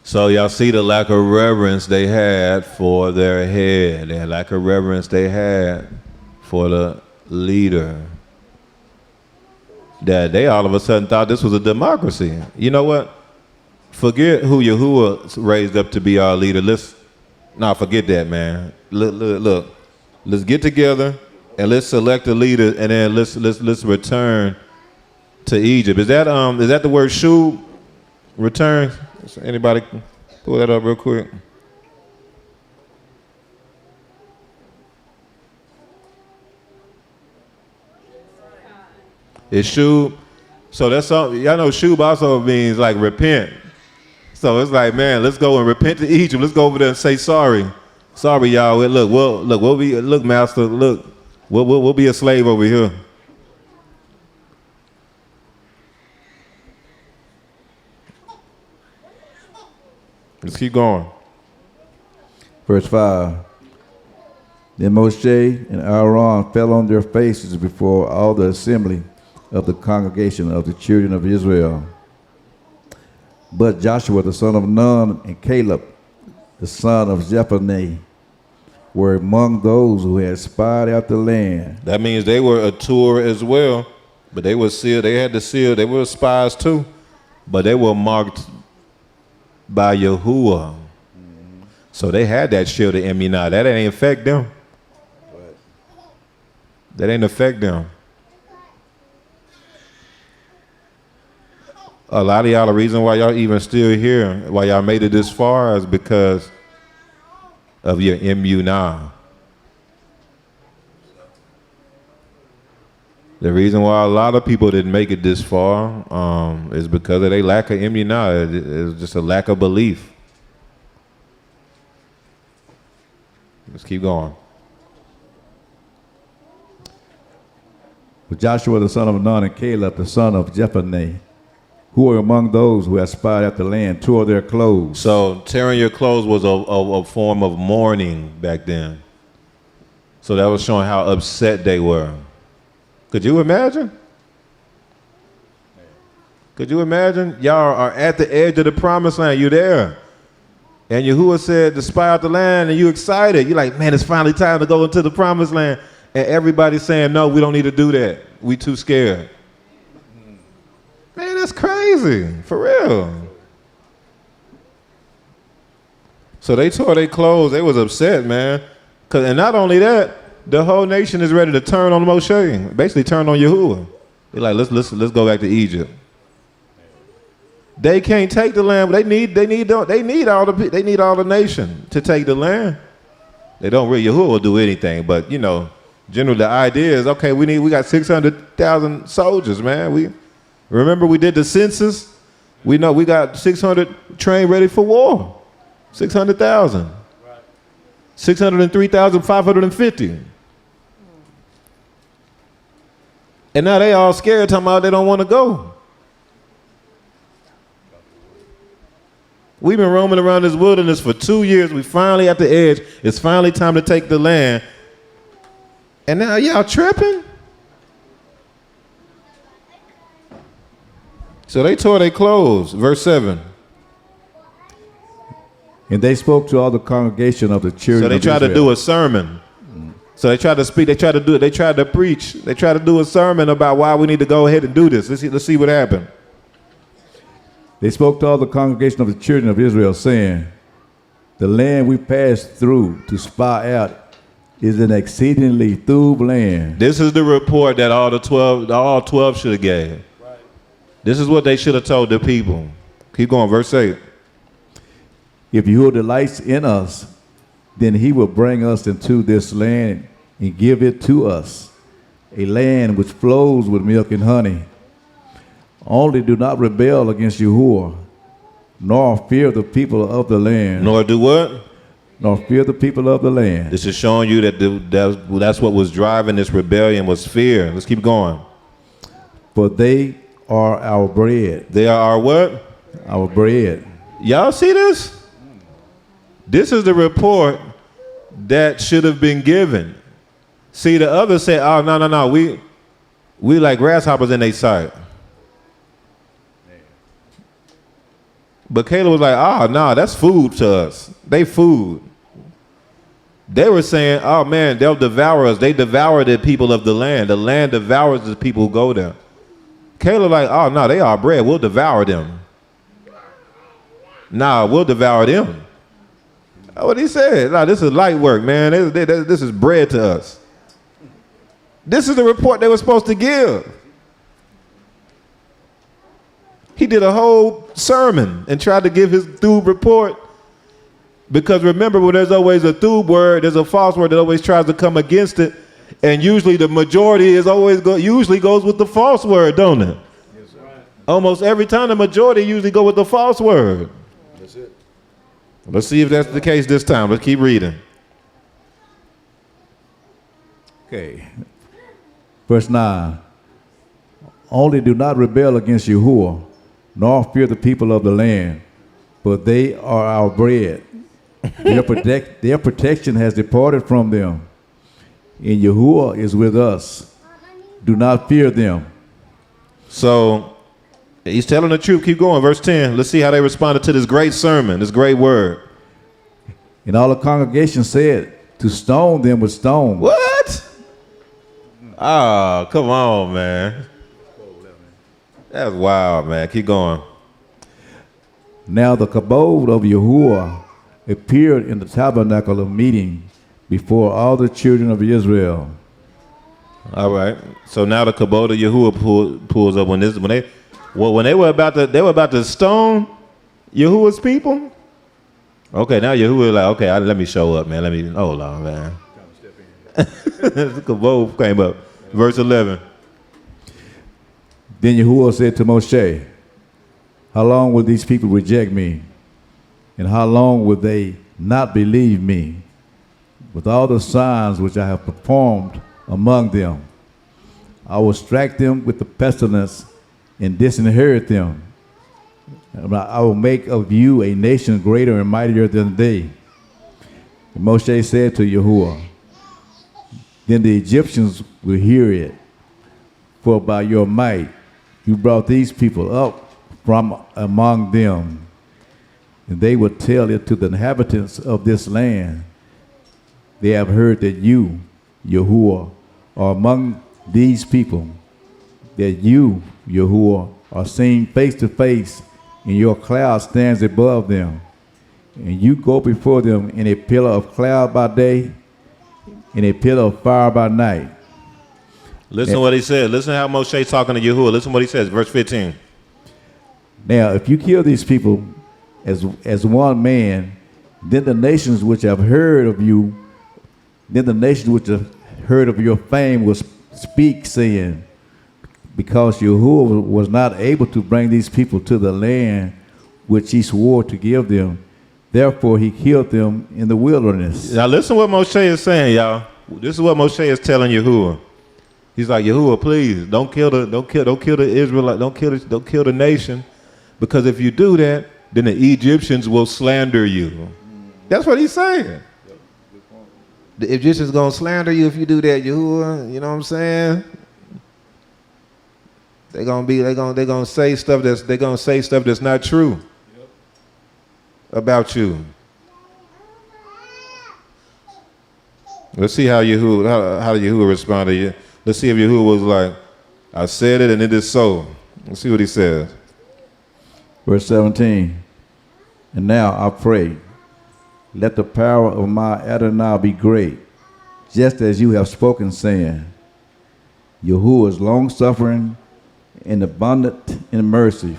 So y'all see the lack of reverence they had for their head, the lack of reverence they had for the leader. That they all of a sudden thought this was a democracy. You know what? Forget who Yahuwah raised up to be our leader. Forget that, man. Look. Let's get together and let's select a leader, and then let's return to Egypt. Is that the word shub? Return? Anybody pull that up real quick? It's shub. So that's something, y'all know shub also means like repent. So it's like, man, let's go and repent to Egypt. Let's go over there and say sorry. Sorry, y'all. Master, we'll be a slave over here. Let's keep going. Verse 5. Then Moshe and Aaron fell on their faces before all the assembly of the congregation of the children of Israel. But Joshua the son of Nun and Caleb the son of Jephunneh were among those who had spied out the land. That means they were a tour as well, but they were sealed. They had the seal. They were spies too, but they were marked by Yahuwah. Mm-hmm. So they had that shield of Emunah. That ain't affect them. What? That ain't affect them. A lot of y'all, the reason why y'all even still here, why y'all made it this far, is because of your Emunah. The reason why a lot of people didn't make it this far is because of their lack of Emunah. It's just a lack of belief. Let's keep going. But Joshua the son of Nun and Caleb the son of Jephunneh who are among those who have spied out the land tore their clothes. So tearing your clothes was a form of mourning back then. So that was showing how upset they were. Could you imagine? Could you imagine? Y'all are at the edge of the promised land. You're there. And Yahuwah said to spy out the land, and you excited. You're like, man, it's finally time to go into the promised land. And everybody's saying, no, we don't need to do that. We too scared. Man, that's crazy. For real. So they tore their clothes. They was upset, man. And not only that, the whole nation is ready to turn on Moshe. Basically turn on Yahuwah. They're like, let's go back to Egypt. They can't take the land. They need all the nation to take the land. They don't really. Yahuwah will do anything, but you know, generally the idea is okay. We got 600,000 soldiers, man. We did the census. We know we got 600 trained ready for war. 600,000. 603,550. And now they all scared, talking about they don't want to go. We've been roaming around this wilderness for 2 years. We finally at the edge. It's finally time to take the land. And now y'all tripping? So they tore their clothes. Verse 7. And they spoke to all the congregation of the children of Israel. So they tried to do a sermon. So they tried to speak. They tried to do it. They tried to preach. They tried to do a sermon about why we need to go ahead and do this. Let's see what happened. They spoke to all the congregation of the children of Israel, saying, the land we passed through to spy out is an exceedingly thub land. This is the report that all 12 should have gave. Right. This is what they should have told the people. Keep going, verse 8. If Yahuwah delights in us, then he will bring us into this land and give it to us, a land which flows with milk and honey. Only do not rebel against Yahuwah, nor fear the people of the land. Nor do what? Nor fear the people of the land. This is showing you that that's what was driving this rebellion was fear. Let's keep going. For they are our bread. They are our what? Our bread. Y'all see this? This is the report that should have been given. See, the others said, oh, no, we like grasshoppers in their sight. But Caleb was like, oh, no, that's food to us. They food. They were saying, oh, man, they'll devour us. They devour the people of the land. The land devours the people who go there. Caleb like, oh, no, they are bread. We'll devour them. Nah, we'll devour them. That's what he said. Nah, this is light work, man. This is bread to us. This is the report they were supposed to give. He did a whole sermon and tried to give his thub report. Because remember, when there's always a thub word, there's a false word that always tries to come against it. And usually the majority usually goes with the false word, don't it? Yes, sir. Almost every time the majority usually go with the false word. That's it. Let's see if that's the case this time. Let's keep reading. Okay. Verse 9. Only do not rebel against Yahuwah, nor fear the people of the land, but they are our bread. Their protection has departed from them, and Yahuwah is with us. Do not fear them. So he's telling the truth. Keep going. Verse 10. Let's see how they responded to this great sermon, this great word. And all the congregation said, to stone them with stones. What? Oh, come on, man. That's wild, man. Keep going. Now the kabod of Yahuwah appeared in the tabernacle of meeting before all the children of Israel. All right. So now the kabod of Yahuwah pulls up when they were about to stone Yahuwah's people. Okay, now Yahuwah like, okay, let me show up, man. Hold on, man. The kabod came up. Verse 11. Then Yahuwah said to Moshe, how long will these people reject me? And how long will they not believe me? With all the signs which I have performed among them, I will strike them with the pestilence and disinherit them. I will make of you a nation greater and mightier than they. And Moshe said to Yahuwah, then the Egyptians will hear it, for by your might you brought these people up from among them, and they will tell it to the inhabitants of this land. They have heard that you, Yahuwah, are among these people, that you, Yahuwah, are seen face to face, and your cloud stands above them. And you go before them in a pillar of cloud by day, in a pillar of fire by night. Listen to what he said. Listen how Moshe talking to Yahuwah. Listen to what he says, verse 15. Now, if you kill these people as one man, then the nations which have heard of you, then the nations which have heard of your fame will speak, saying, because Yahuwah was not able to bring these people to the land which he swore to give them, therefore he killed them in the wilderness. Now listen what Moshe is saying, y'all. This is what Moshe is telling Yahuwah. He's like, Yahuwah, please don't kill the Israelite, don't kill the nation, because if you do that, then the Egyptians will slander you. That's what he's saying. The Egyptians gonna slander you if you do that, Yahuwah. You know what I'm saying? They're gonna say stuff that's not true about you. Let's see how Yahuwah responded to you. Let's see if Yahuwah was like, I said it and it is so. Let's see what he says. Verse 17. And now I pray, let the power of my Adonai be great, just as you have spoken, saying, Yahuwah is long-suffering and abundant in mercy,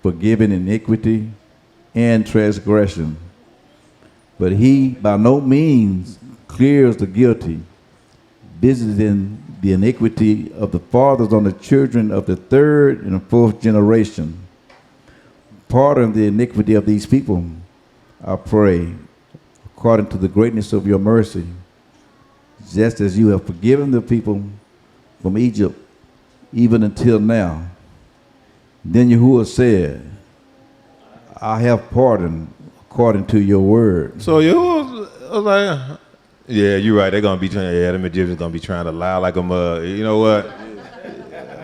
forgiving iniquity and transgression. But he by no means clears the guilty, visiting the iniquity of the fathers on the children of the third and fourth generation. Pardon the iniquity of these people, I pray, according to the greatness of your mercy, just as you have forgiven the people from Egypt, even until now. Then Yahuwah said, I have pardoned according to your word. So Yahuwah was like, yeah, you're right. They're gonna be trying. Yeah, them Egyptians gonna be trying to lie like a mug. You know what,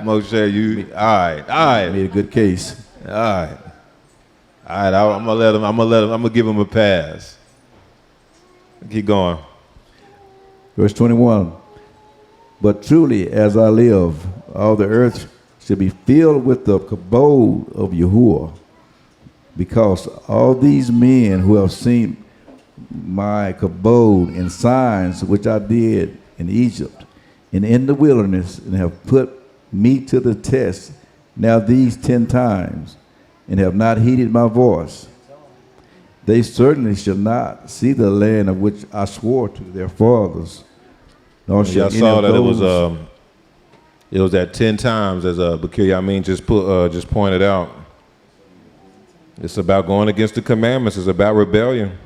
Moshe? You all right? Made a good case. All right. I'm gonna give him a pass. Keep going. Verse 21. But truly, as I live, all the earth should be filled with the kabod of Yahuwah, because all these men who have seen my kabod and signs which I did in Egypt and in the wilderness, and have put me to the test now these 10 times, and have not heeded my voice, they certainly shall not see the land of which I swore to their fathers. Nor shall I saw that it was at 10 times, as Bakir Yamin just pointed out. It's about going against the commandments. It's about rebellion.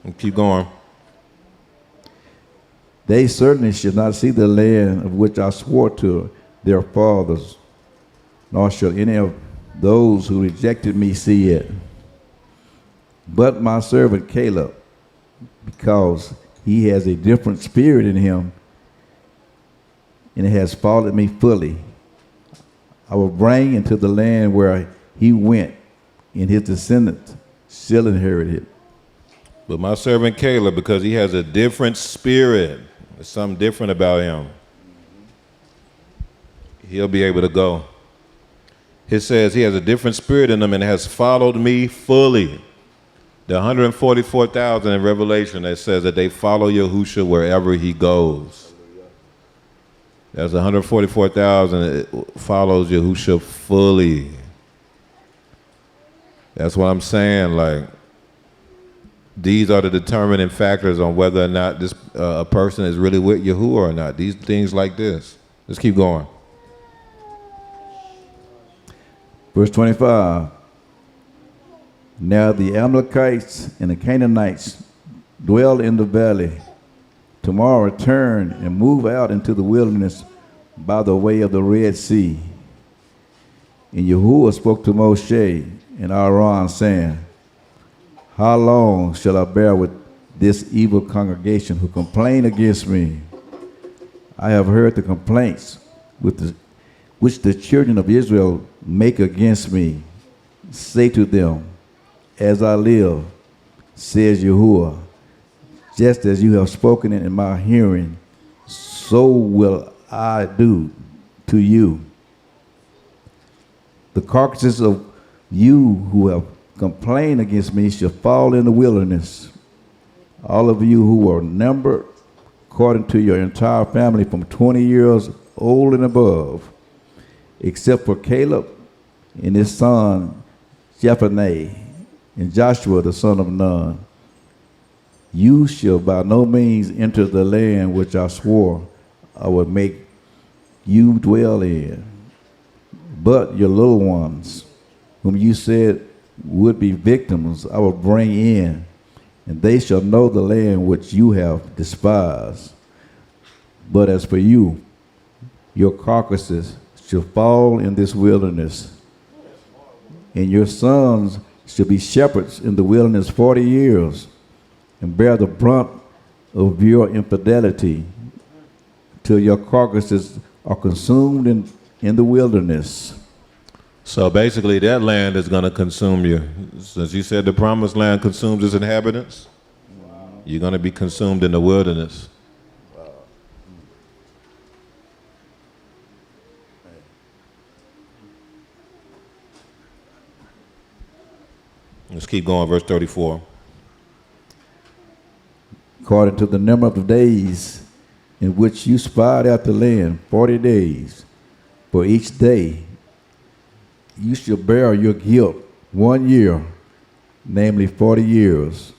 And keep going. They certainly shall not see the land of which I swore to their fathers, nor shall any of those who rejected me see it. But my servant Caleb, because he has a different spirit in him, and has followed me fully, I will bring into the land where he went, and his descendants shall inherit it. But my servant Caleb, because he has a different spirit, there's something different about him, he'll be able to go. It says he has a different spirit in him and has followed me fully. The 144,000 in Revelation that says that they follow Yahushua wherever he goes. There's 144,000 that follows Yahushua fully. That's what I'm saying. Like, these are the determining factors on whether or not this a person is really with Yahuwah or not. These things like this. Let's keep going. Verse 25. Now the Amalekites and the Canaanites dwell in the valley. Tomorrow return and move out into the wilderness by the way of the Red Sea. And Yahuwah spoke to Moshe and Aaron, saying, how long shall I bear with this evil congregation who complain against me? I have heard the complaints which the children of Israel make against me. Say to them, as I live, says Yahuwah, just as you have spoken in my hearing, so will I do to you. The carcasses of you who have complained against me shall fall in the wilderness. All of you who are numbered according to your entire family from 20 years old and above, except for Caleb and his son Jephunneh and Joshua the son of Nun. You shall by no means enter the land which I swore I would make you dwell in. But your little ones, whom you said would be victims, I will bring in, and they shall know the land which you have despised. But as for you, your carcasses shall fall in this wilderness, and your sons shall be shepherds in the wilderness 40 years, and bear the brunt of your infidelity, till your carcasses are consumed in the wilderness. So basically, that land is going to consume you. Since you said the promised land consumes its inhabitants, you're going to be consumed in the wilderness. Let's keep going, verse 34. According to the number of the days in which you spied out the land, 40 days, for each day you shall bear your guilt 1 year, namely 40 years,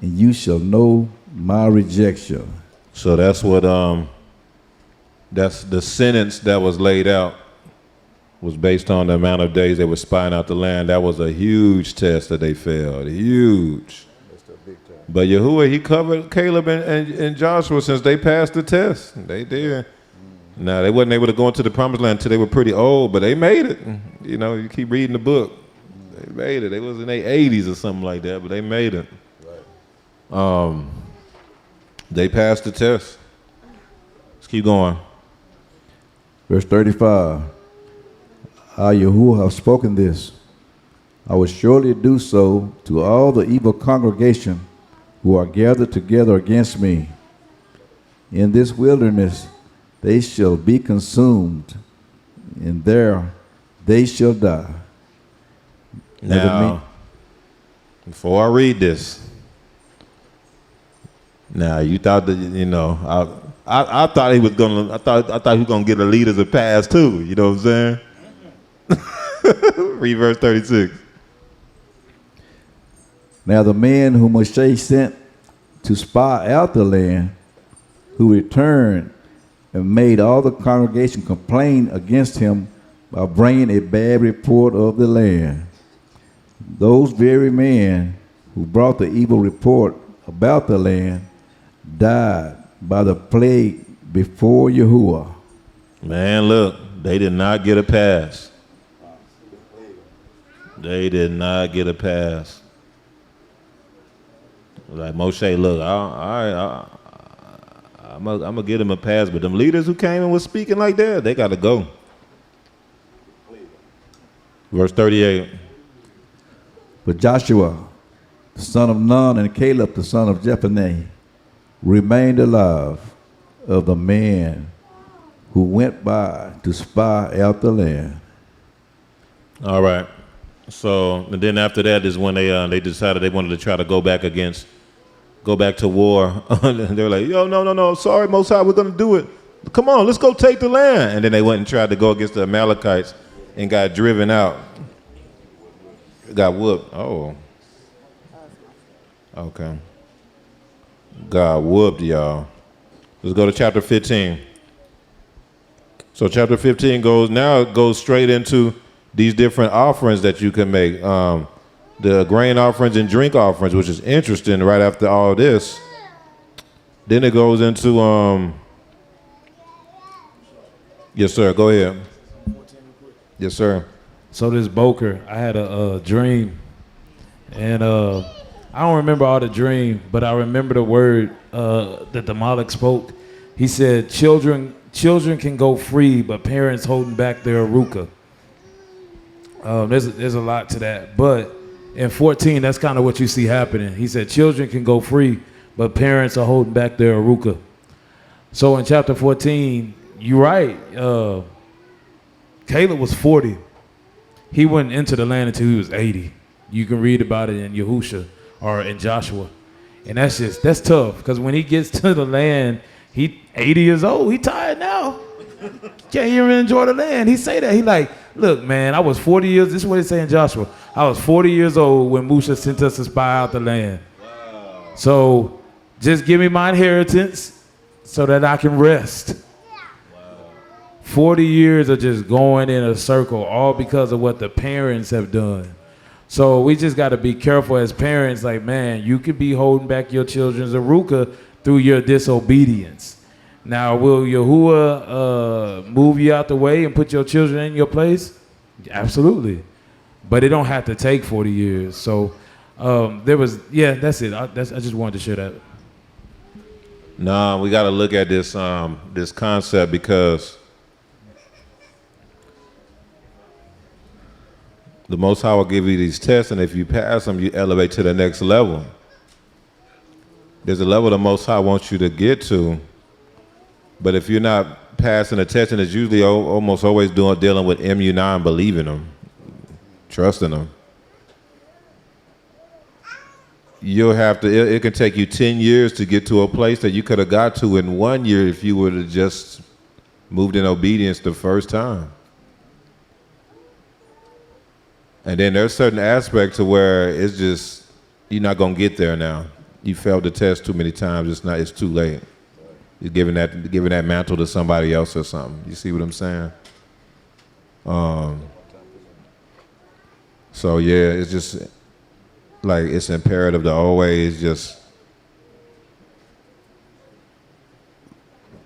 and you shall know my rejection. So that's what that's the sentence that was laid out, was based on the amount of days they were spying out the land. That was a huge test that they failed, huge. But Yahuwah, he covered Caleb and Joshua since they passed the test. They did. Now, they wasn't able to go into the promised land until they were pretty old, but they made it. You know, you keep reading the book. They made it. They was in their 80s or something like that, but they made it. Right. They passed the test. Let's keep going. Verse 35. I, Yahuwah, have spoken this. I will surely do so to all the evil congregation who are gathered together against me. In this wilderness they shall be consumed, and there they shall die. Now, before I read this, now you thought that, you know, I thought he was gonna, I thought he was gonna get the leaders a pass too. You know what I'm saying? Read verse 36. Now the men whom Moshe sent to spy out the land, who returned and made all the congregation complain against him by bringing a bad report of the land. Those very men who brought the evil report about the land died by the plague before Yahuwah. Man, look, they did not get a pass. They did not get a pass. Like Moshe, look, I'm gonna give them a pass, but them leaders who came and was speaking like that, they gotta go. Verse 38. But Joshua, the son of Nun, and Caleb, the son of Jephunneh, remained alive of the man who went by to spy out the land. All right. So, and then after that is when they decided they wanted to try to go back to war. They were like, yo, no, sorry, Most High, we're going to do it. Come on, let's go take the land. And then they went and tried to go against the Amalekites and got driven out. Got whooped. Oh. Okay. Got whooped, y'all. Let's go to chapter 15. So chapter 15 goes straight into these different offerings that you can make. The grain offerings and drink offerings, which is interesting right after all this. Then it goes into, yes, sir, go ahead. Yes, sir. So this Boker, I had a dream, and I don't remember all the dream, but I remember the word that the Malik spoke. He said, "Children can go free, but parents holding back their aruka." There's a lot to that, but in 14, that's kind of what you see happening. He said, "Children can go free, but parents are holding back their aruka." So in chapter 14, you're right. Caleb was 40. He went into the land until he was 80. You can read about it in Yahusha or in Joshua. And that's tough, because when he gets to the land, he 80 years old. He tired now. Can't even enjoy the land. He say that. He like, look, man, I was 40 years. This is what he say in Joshua. I was 40 years old when Musha sent us to spy out the land. Wow. So just give me my inheritance so that I can rest. 40 years of just going in a circle, all because of what the parents have done. So we just got to be careful as parents. Like, man, you could be holding back your children's aruka through your disobedience. Now, will Yahuwah move you out the way and put your children in your place? Absolutely. But it don't have to take 40 years. So that's it. I just wanted to share that. Nah, we got to look at this this concept, because the Most High will give you these tests, and if you pass them, you elevate to the next level. There's a level the Most High wants you to get to, but if you're not passing the test, and it's usually almost always dealing with MU9, believing them, trusting them, you'll have to. It can take you 10 years to get to a place that you could have got to in 1 year if you would have just moved in obedience the first time. And then there's certain aspects to where it's just, you're not gonna get there now. You failed the test too many times. It's too late. You're giving that mantle to somebody else or something. You see what I'm saying? So yeah, it's just like, it's imperative to always just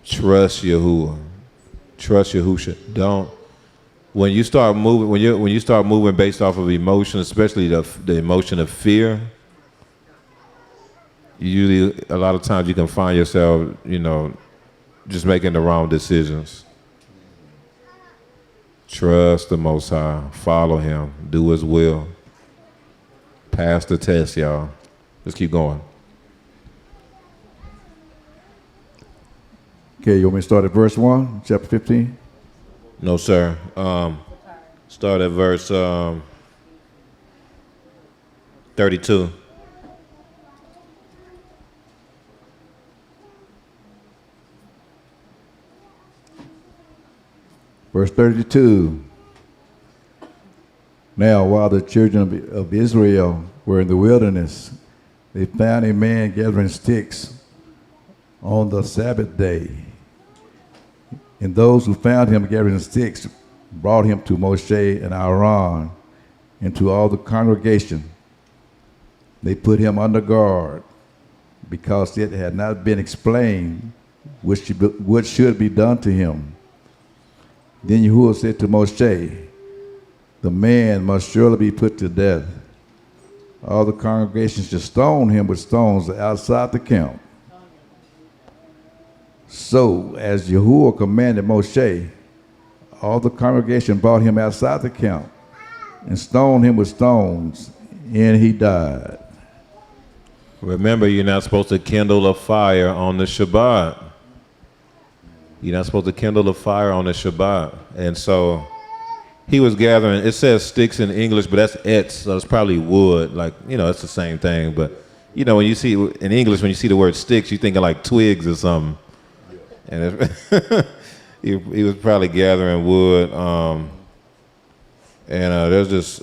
trust Yahuwah, trust Yahusha. Don't. When you start moving, when you start moving based off of emotion, especially the emotion of fear, usually a lot of times you can find yourself, just making the wrong decisions. Trust the Most High, follow Him, do His will, pass the test, y'all. Let's keep going. Okay, you want me to start at verse 1, chapter 15? No, sir. Start at verse 32. Verse 32. Now, while the children of Israel were in the wilderness, they found a man gathering sticks on the Sabbath day. And those who found him gathering sticks brought him to Moshe and Aaron and to all the congregation. They put him under guard, because it had not been explained what should be done to him. Then Yahuwah said to Moshe, the man must surely be put to death. All the congregation should stone him with stones outside the camp. So, as Yahuwah commanded Moshe, all the congregation brought him outside the camp and stoned him with stones, and he died. Remember, you're not supposed to kindle a fire on the Shabbat. You're not supposed to kindle a fire on the Shabbat. And so he was gathering, it says sticks in English, but that's etz, so it's probably wood. Like, it's the same thing. But, when you see, in English, when you see the word sticks, you think of like twigs or something. And he was probably gathering wood. And there's this,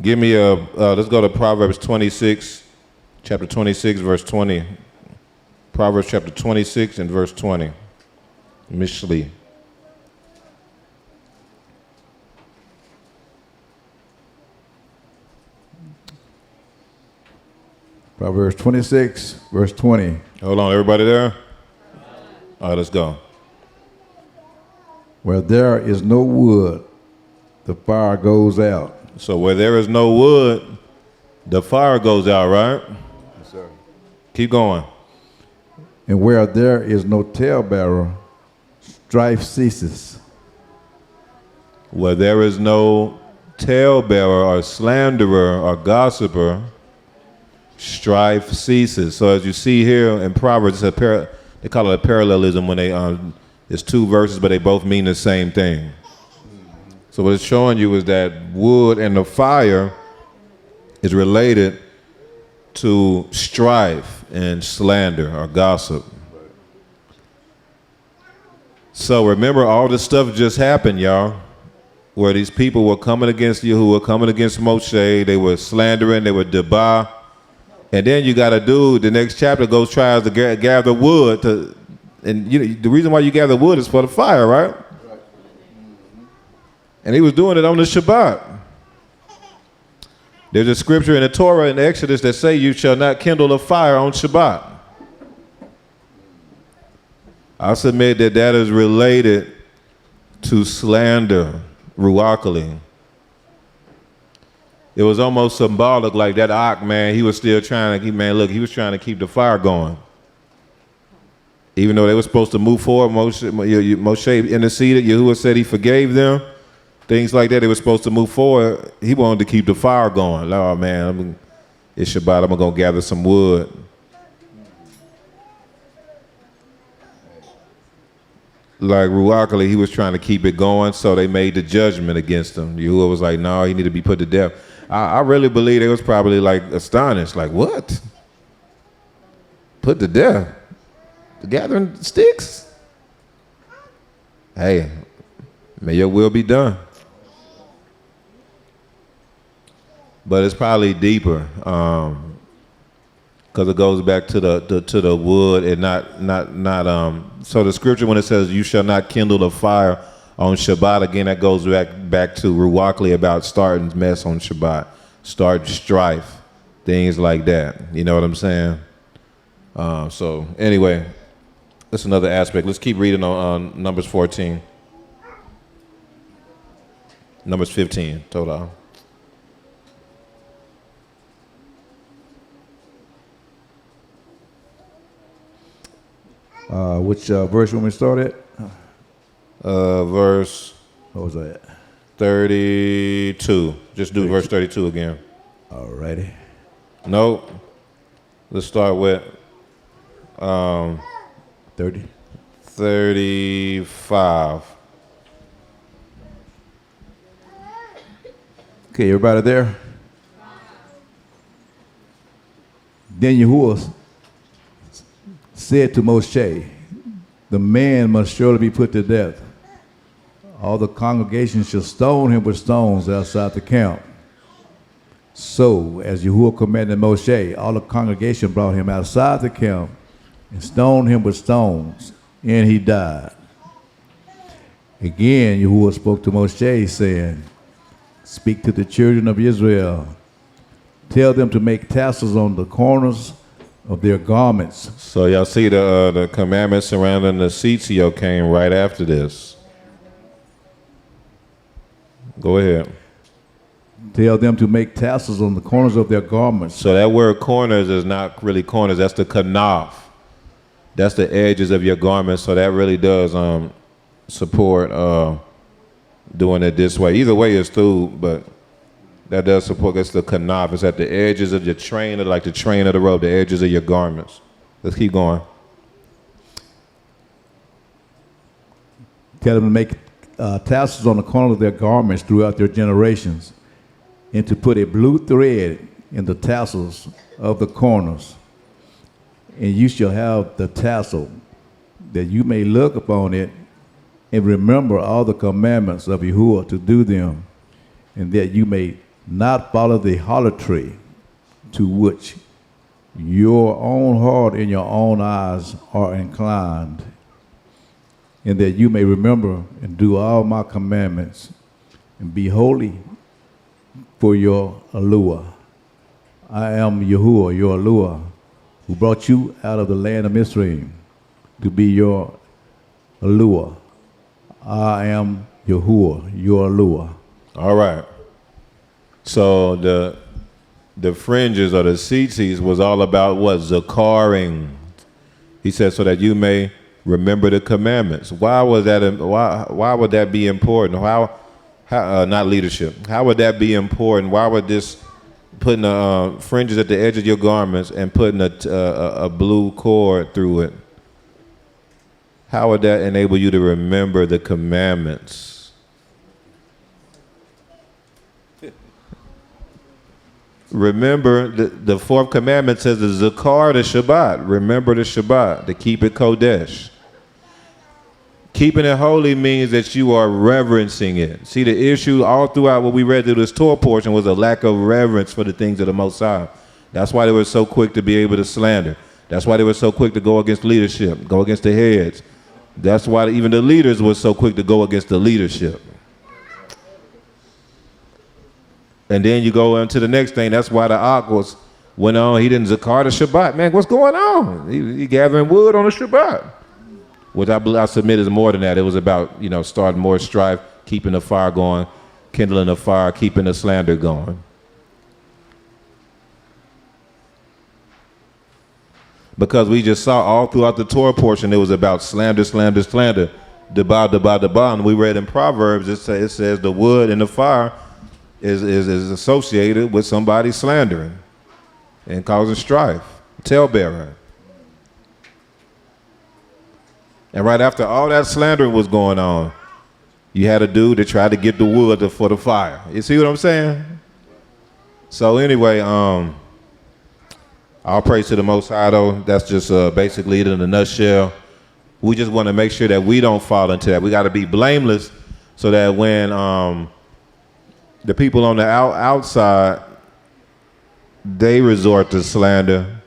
give me let's go to Proverbs 26, chapter 26, verse 20. Proverbs chapter 26 and verse 20. Mishli. Proverbs 26, verse 20. Hold on, everybody there? All right, let's go. Where there is no wood, the fire goes out. So where there is no wood, the fire goes out, right? Yes, sir. Keep going. And where there is no talebearer, strife ceases. Where there is no talebearer or slanderer or gossiper, strife ceases. So as you see here in Proverbs, they call it a parallelism when it's two verses, but they both mean the same thing. So what it's showing you is that wood and the fire is related to strife and slander or gossip. So remember, all this stuff just happened, y'all, where these people were coming against Yahuwah, coming against Moshe. They were slandering, they were deba. And then you got a dude, the next chapter goes tries to gather wood and the reason why you gather wood is for the fire, right? And he was doing it on the Shabbat. There's a scripture in the Torah in Exodus that say you shall not kindle a fire on Shabbat. I submit that is related to slander, ruachali. It was almost symbolic, like that ox, man, he was still trying to keep, he was trying to keep the fire going. Even though they were supposed to move forward, Moshe interceded, Yahuwah said he forgave them, things like that, they were supposed to move forward. He wanted to keep the fire going. Like, oh man, it's Shabbat, I'm gonna gather some wood. Like ruachali, he was trying to keep it going, so they made the judgment against him. Yahuwah was like, no, he need to be put to death. I really believe they was probably like astonished, like, what? Put to death? Gathering sticks? Hey, may your will be done. But it's probably deeper, because it goes back to the wood and not. So the scripture when it says you shall not kindle the fire on Shabbat, again that goes back to ruachali, about starting mess on Shabbat, start strife, things like that. You know what I'm saying? So anyway, that's another aspect. Let's keep reading on Numbers 14. Numbers 15, total. Which verse when we start at? Verse What was that? 32. Just do verse 32 again. Alrighty. No. Let's start with 30. 35. Okay, everybody there? Then Yahuwah said to Moshe, the man must surely be put to death. All the congregation shall stone him with stones outside the camp. So, as Yahuwah commanded Moshe, all the congregation brought him outside the camp and stoned him with stones, and he died. Again, Yahuwah spoke to Moshe, saying, speak to the children of Israel. Tell them to make tassels on the corners of their garments. So y'all see the commandments surrounding the Sitio came right after this. Go ahead. Tell them to make tassels on the corners of their garments. So that word corners is not really corners, that's the kanaf. That's the edges of your garments, so that really does support doing it this way. Either way is through, but that does support, that's the kanaf. It's at the edges of your train, like the train of the robe, the edges of your garments. Let's keep going. Tell them to make tassels on the corner of their garments throughout their generations, and to put a blue thread in the tassels of the corners. And you shall have the tassel, that you may look upon it and remember all the commandments of Yahuwah to do them, and that you may not follow the harlotry to which your own heart and your own eyes are inclined, and that you may remember and do all my commandments and be holy for your Eluah. I am Yahuwah, your Lua, who brought you out of the land of Misraim to be your Lua. I am Yahuwah, your Lua. All right. So the fringes or the tzitzis was all about what? Zakaring. He said, so that you may remember the commandments. Why was that? Why would that be important? How not leadership. How would that be important? Why would this putting fringes at the edge of your garments and putting a blue cord through it? How would that enable you to remember the commandments? Remember, the fourth commandment says the Zakar, the Shabbat. Remember the Shabbat, to keep it Kodesh. Keeping it holy means that you are reverencing it. See, the issue all throughout what we read through this Torah portion was a lack of reverence for the things of the Most High. That's why they were so quick to be able to slander. That's why they were so quick to go against leadership, go against the heads. That's why even the leaders were so quick to go against the leadership. And then you go into the next thing. That's why the Ak went on. He didn't Zakar the Shabbat. Man, what's going on? He gathering wood on the Shabbat. Which I submit is more than that. It was about, starting more strife, keeping the fire going, kindling the fire, keeping the slander going. Because we just saw all throughout the Torah portion, it was about slander, slander, slander, deba, deba, deba. And we read in Proverbs, it says the wood and the fire is associated with somebody slandering and causing strife, talebearing. And right after all that slandering was going on, you had a dude that tried to get the wood for the fire. You see what I'm saying? So anyway, all praise to the Most High, though. That's just basically it in a nutshell. We just want to make sure that we don't fall into that. We got to be blameless so that when the people on the outside, they resort to slander,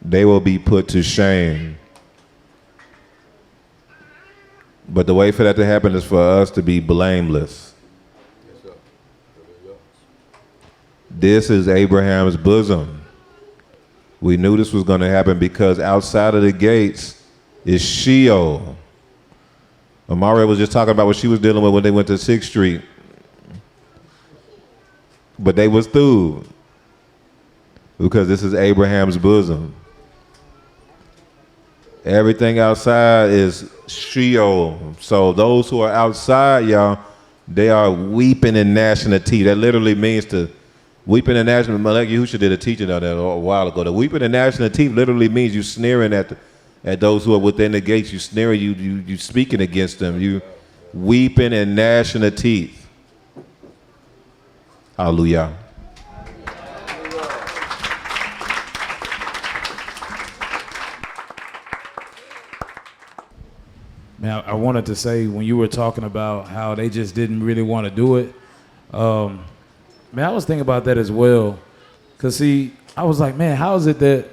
they will be put to shame. But the way for that to happen is for us to be blameless. This is Abraham's bosom. We knew this was going to happen because outside of the gates is Sheol. Amara was just talking about what she was dealing with when they went to 6th Street. But they was through because this is Abraham's bosom. Everything outside is Sheol. So those who are outside, y'all, they are weeping and gnashing of teeth. That literally means to weeping and gnashing. Malek Yahusha did a teaching on that a while ago. The weeping and gnashing of teeth literally means you sneering at those who are within the gates. You sneering, you speaking against them. You weeping and gnashing of teeth. Hallelujah. Man, I wanted to say when you were talking about how they just didn't really want to do it, man, I was thinking about that as well. Because, see, I was like, man, how is it that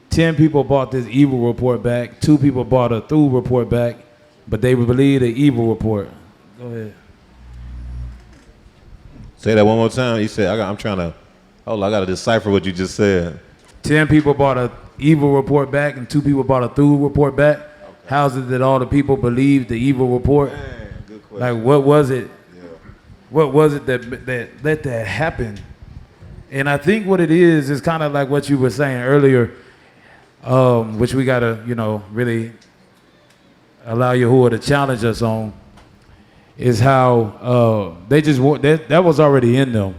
10 people bought this evil report back, 2 people bought a through report back, but they would believe the evil report? Go ahead. Say that one more time. You said, I got to decipher what you just said. 10 people bought a evil report back and 2 people bought a through report back. Okay. How's it that all the people believed the evil report? Man, good question. Like, what was it? Yeah. What was it that let that happen? And I think what it is kind of like what you were saying earlier, which we got to, really allow Yahuwah to challenge us on, is how they just want that was already in them.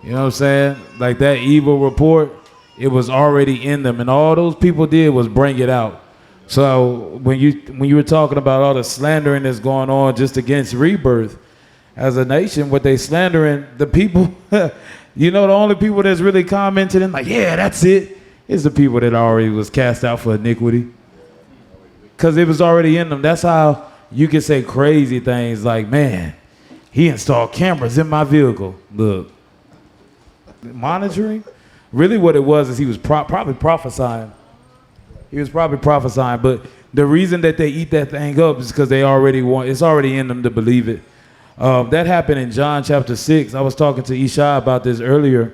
You know what I'm saying? Like that evil report, it was already in them, and all those people did was bring it out. So when you were talking about all the slandering that's going on just against rebirth as a nation, what they slandering the people, the only people that's really commenting and like, yeah, that's it, is the people that already was cast out for iniquity, because it was already in them. That's how you can say crazy things like, man, he installed cameras in my vehicle. Look, monitoring. Really what it was is he was probably prophesying. He was probably prophesying, but the reason that they eat that thing up is because it's already in them to believe it. That happened in John chapter 6. I was talking to Isha about this earlier.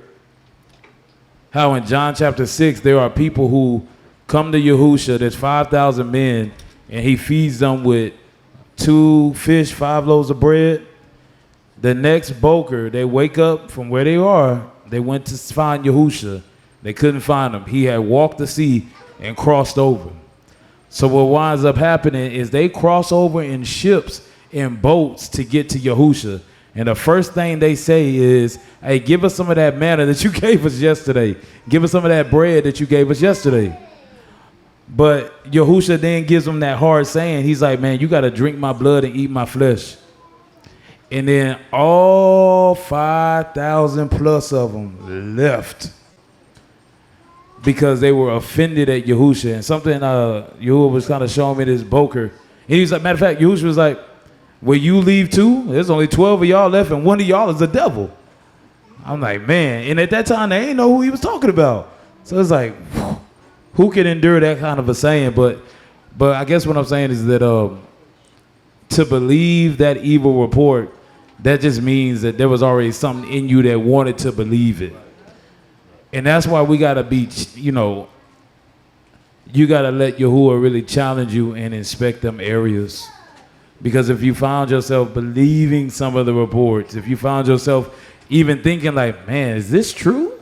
how in John chapter 6, there are people who come to Yahusha, there's 5,000 men, and he feeds them with 2 fish, 5 loaves of bread. The next boker, they wake up from where they are, they went to find Yahusha. They couldn't find him. He had walked the sea and crossed over. So what winds up happening is they cross over in ships, in boats to get to Yahusha. And the first thing they say is, hey, give us some of that manna that you gave us yesterday. Give us some of that bread that you gave us yesterday. But Yahusha then gives them that hard saying. He's like, man, you got to drink my blood and eat my flesh. And then all 5,000 plus of them left because they were offended at Yahusha. And something Yahuwah was kind of showing me this boker. And he was like, matter of fact, Yahusha was like, will you leave too? There's only 12 of y'all left and one of y'all is the devil. I'm like, man. And at that time, they ain't know who he was talking about. So it's like, who can endure that kind of a saying? But I guess what I'm saying is that to believe that evil report, that just means that there was already something in you that wanted to believe it. And that's why we got to be, you got to let Yahuwah really challenge you and inspect them areas. Because if you found yourself believing some of the reports, if you found yourself even thinking like, man, is this true?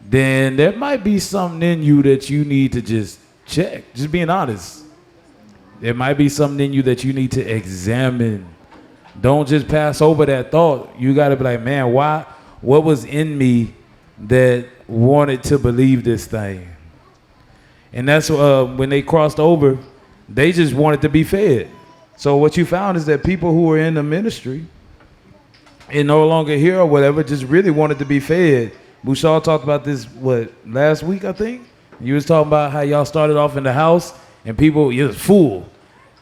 Then there might be something in you that you need to just check. Just being honest. There might be something in you that you need to examine. Don't just pass over that thought. You got to be like, man, why? What was in me that wanted to believe this thing? And that's when they crossed over, they just wanted to be fed. So what you found is that people who were in the ministry and no longer here or whatever just really wanted to be fed. Bouchard talked about this, last week, I think? You was talking about how y'all started off in the house and people, it was full.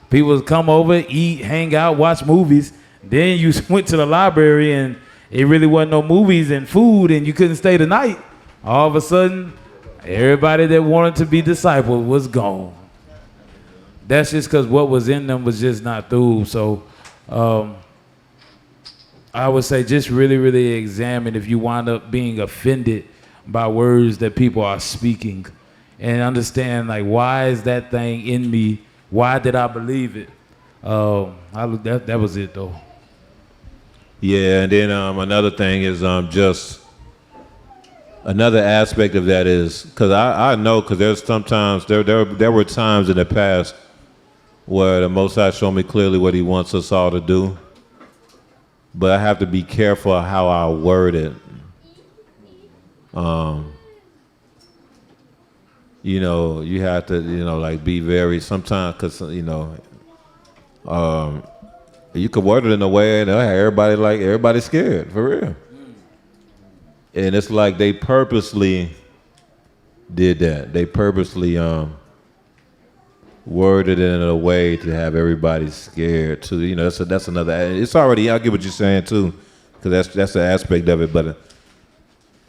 People would come over, eat, hang out, watch movies. Then you went to the library and it really wasn't no movies and food and you couldn't stay the night. All of a sudden, everybody that wanted to be discipled was gone. That's just because what was in them was just not through. So I would say just really, really examine if you wind up being offended by words that people are speaking and understand, like, why is that thing in me? Why did I believe it? That was it, though. Yeah, and then another thing is just another aspect of that is, because I know, because there's sometimes, there were times in the past where the Most High showed me clearly what he wants us all to do. But I have to be careful how I word it. You have to, like be very, sometimes, because, you could word it in a way and everybody's scared, for real. And it's like they purposely did that. They purposely worded it in a way to have everybody scared too. That's another. It's already. I get what you're saying too, because that's the aspect of it. But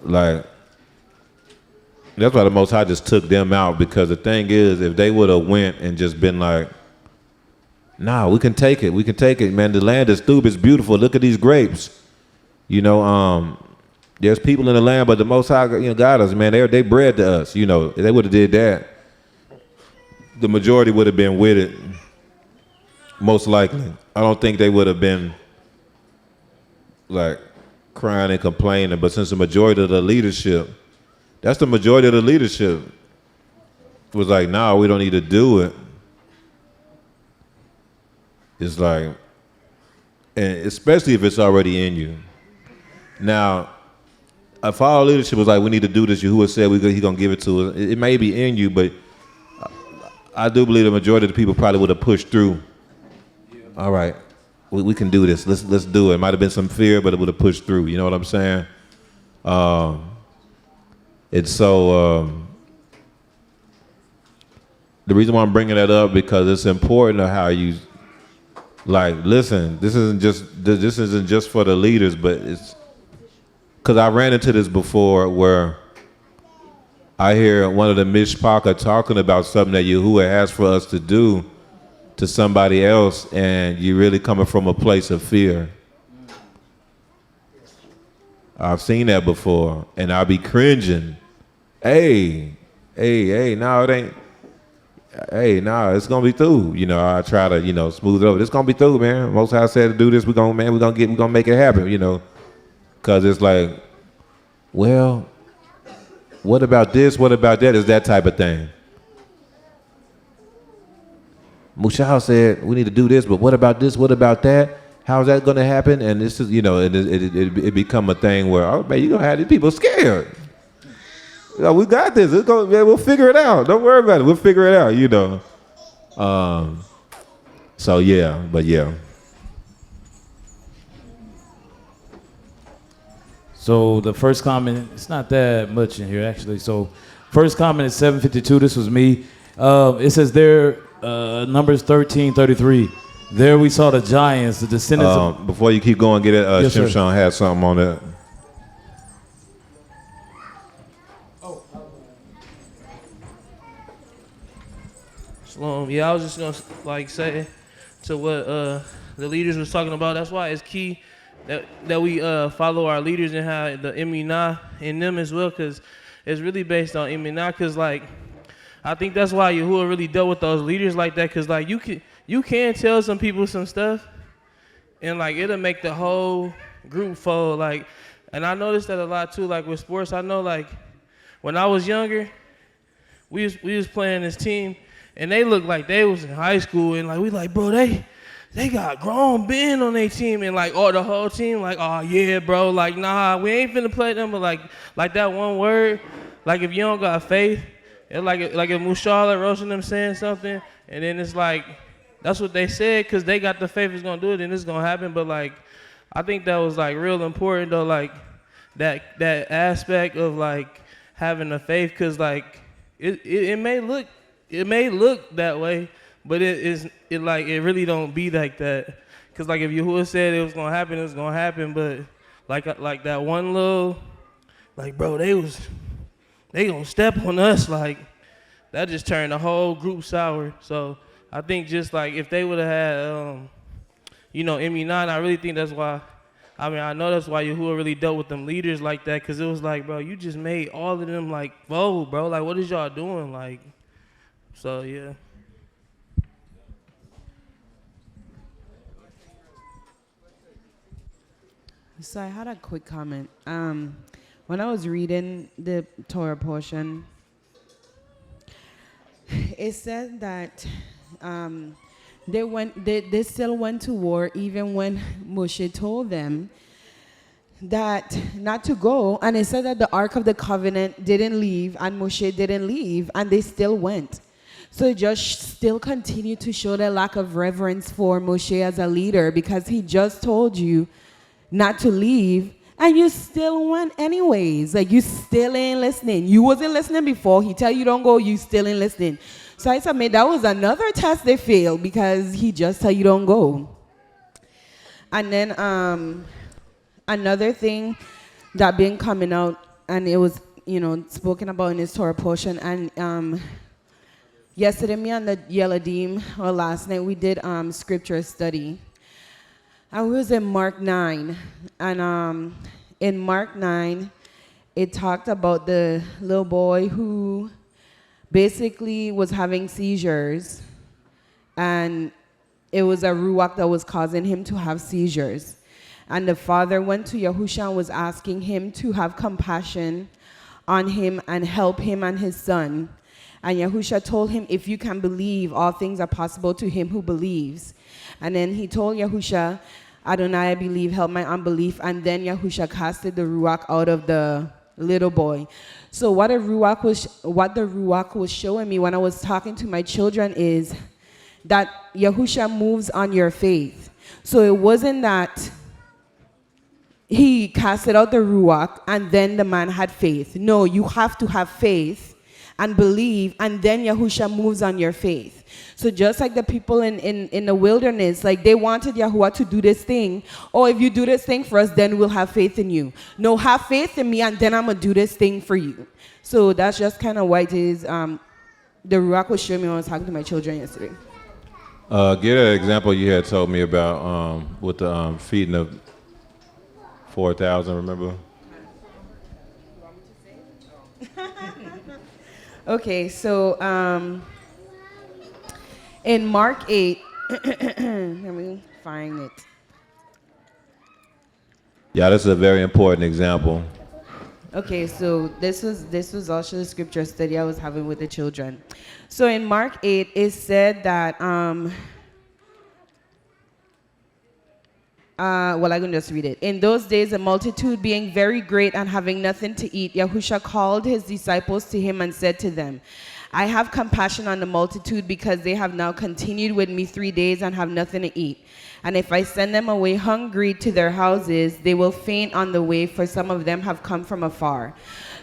like, that's why the Most High just took them out, because the thing is, if they would have went and just been like, nah, we can take it, man. The land is stupid, it's beautiful. Look at these grapes. There's people in the land, but the Most High, got us, man. They bred to us. If they would have did that, the majority would have been with it, most likely. I don't think they would have been like crying and complaining. But since the majority of the leadership, was like, nah, we don't need to do it. It's like, and especially if it's already in you. Now, if our leadership was like, we need to do this, Yahuwah said he's going to give it to us, it may be in you, but I do believe the majority of the people probably would have pushed through. All right, we can do this. Let's do it. It might have been some fear, but it would have pushed through. You know what I'm saying? It's so. The reason why I'm bringing that up, because it's important to how you, like, listen. This isn't just for the leaders, but it's because I ran into this before where I hear one of the mishpachah talking about something that Yahuwah has for us to do to somebody else, and you're really coming from a place of fear. I've seen that before, and I'll be cringing hey, no, it ain't. Hey, no, it's gonna be through. You know, I try to, smooth it over. It's gonna be through, man. Most High said to do this. We're gonna make it happen. Cause it's like, well, what about this? What about that? Is that type of thing. Mushal said we need to do this, but what about this? What about that? How's that gonna happen? And this is, it become a thing where, oh man, you gonna have these people scared. We got this. We'll figure it out. Don't worry about it. We'll figure it out. So yeah, but yeah. So the first comment, it's not that much in here actually. So first comment is 752. This was me. It says there, Numbers 13:33. There we saw the giants, the descendants of... Before you keep going, get it. Yes, sir. Shimshon had something on that. Yeah, I was just gonna say to what the leaders was talking about. That's why it's key that we follow our leaders and have the emunah in them as well, because it's really based on emunah. Because I think that's why Yahuwah really dealt with those leaders like that. Because you can tell some people some stuff, and it'll make the whole group fold. And I noticed that a lot too. With sports, I know when I was younger, we was playing this team. And they looked like they was in high school, and we bro, they got grown Ben on their team, and the whole team oh yeah, bro, nah, we ain't finna play them, but like that one word, if you don't got faith, it's like if Mushala Rosh and them saying something, and then it's that's what they said, cause they got the faith it's gonna do it, and it's gonna happen. But I think that was real important though, that aspect of having the faith, cause it may look that way, but it really don't be like that. Cause if Yahuwah said it was gonna happen, it was gonna happen. But like that one little, bro, they gonna step on us, that just turned the whole group sour. So I think just if they would have had, Emunah, I really think that's why. I know that's why Yahuwah really dealt with them leaders like that, cause it was bro, you just made all of them fold, bro. What is y'all doing, So yeah. So I had a quick comment. When I was reading the Torah portion, it said that they still went to war even when Moshe told them that not to go, and it said that the Ark of the Covenant didn't leave and Moshe didn't leave, and they still went. So it just still continued to show the lack of reverence for Moshe as a leader, because he just told you not to leave, and you still went anyways. You still ain't listening. You wasn't listening before. He tell you don't go, you still ain't listening. So I submit that was another test they failed, because he just tell you don't go. And then another thing that been coming out, and it was spoken about in his Torah portion, and yesterday, me and the Yeladim, or last night, we did scripture study. I was in Mark 9, and in Mark 9, it talked about the little boy who basically was having seizures, and it was a ruach that was causing him to have seizures. And the father went to Yahusha and was asking him to have compassion on him and help him and his son. And Yahusha told him, if you can believe, all things are possible to him who believes. And then he told Yahusha, Adonai, I believe, help my unbelief. And then Yahusha casted the ruach out of the little boy. So what the ruach was showing me when I was talking to my children is that Yahusha moves on your faith. So it wasn't that he casted out the ruach and then the man had faith. No, you have to have faith and believe, and then Yahusha moves on your faith. So just like the people in the wilderness, they wanted Yahuwah to do this thing. Oh, if you do this thing for us, then we'll have faith in you. No, have faith in me, and then I'm going to do this thing for you. So that's just kind of why it is. The Ruach was showing me when I was talking to my children yesterday. Get an example you had told me about with the feeding of 4,000, remember? You want me to say? Okay, so in Mark 8, let me find it. Yeah, this is a very important example. Okay, so this was also the scripture study I was having with the children. So in Mark 8, it said that well, I can just read it. In those days, the multitude being very great and having nothing to eat, Yahusha called his disciples to him and said to them, I have compassion on the multitude because they have now continued with me 3 days and have nothing to eat. And if I send them away hungry to their houses, they will faint on the way, for some of them have come from afar.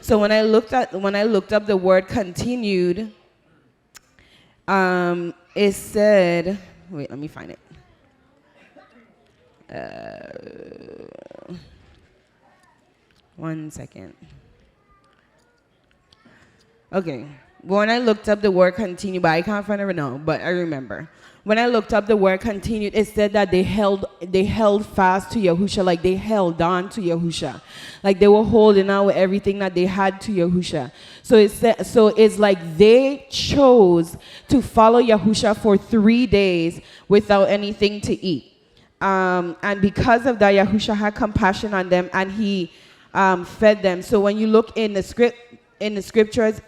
So when I looked up the word continued, it said, wait, let me find it. One second. Okay. When I looked up the word continue, but I can't find it right now, but I remember. When I looked up the word continued, it said that they held fast to Yahusha, like they held on to Yahusha. Like they were holding on with everything that they had to Yahusha. So it's like they chose to follow Yahusha for 3 days without anything to eat. And because of that, Yahusha had compassion on them and he fed them. So when you look in the scriptures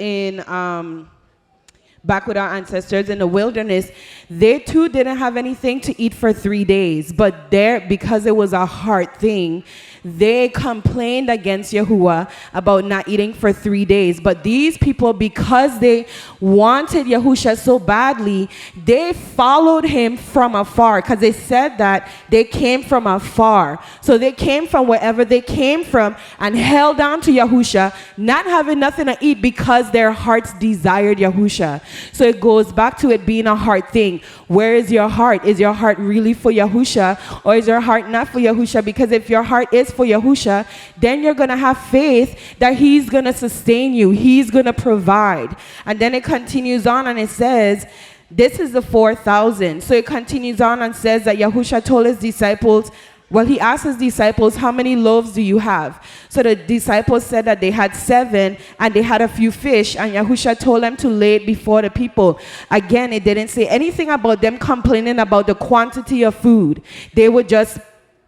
back with our ancestors in the wilderness, they too didn't have anything to eat for 3 days. But because it was a heart thing, they complained against Yahuwah about not eating for 3 days. But these people, because they wanted Yahusha so badly, they followed him from afar, because they said that they came from afar. So they came from wherever they came from and held on to Yahusha, not having nothing to eat because their hearts desired Yahusha. So it goes back to it being a heart thing. Where is your heart? Is your heart really for Yahusha, or is your heart not for Yahusha? Because if your heart is for Yahusha, then you're going to have faith that he's going to sustain you. He's going to provide. And then it continues on and it says, this is the 4,000. So it continues on and says that Yahusha told his disciples, well, he asked his disciples, how many loaves do you have? So the disciples said that they had 7 and they had a few fish, and Yahusha told them to lay it before the people. Again, it didn't say anything about them complaining about the quantity of food. They were just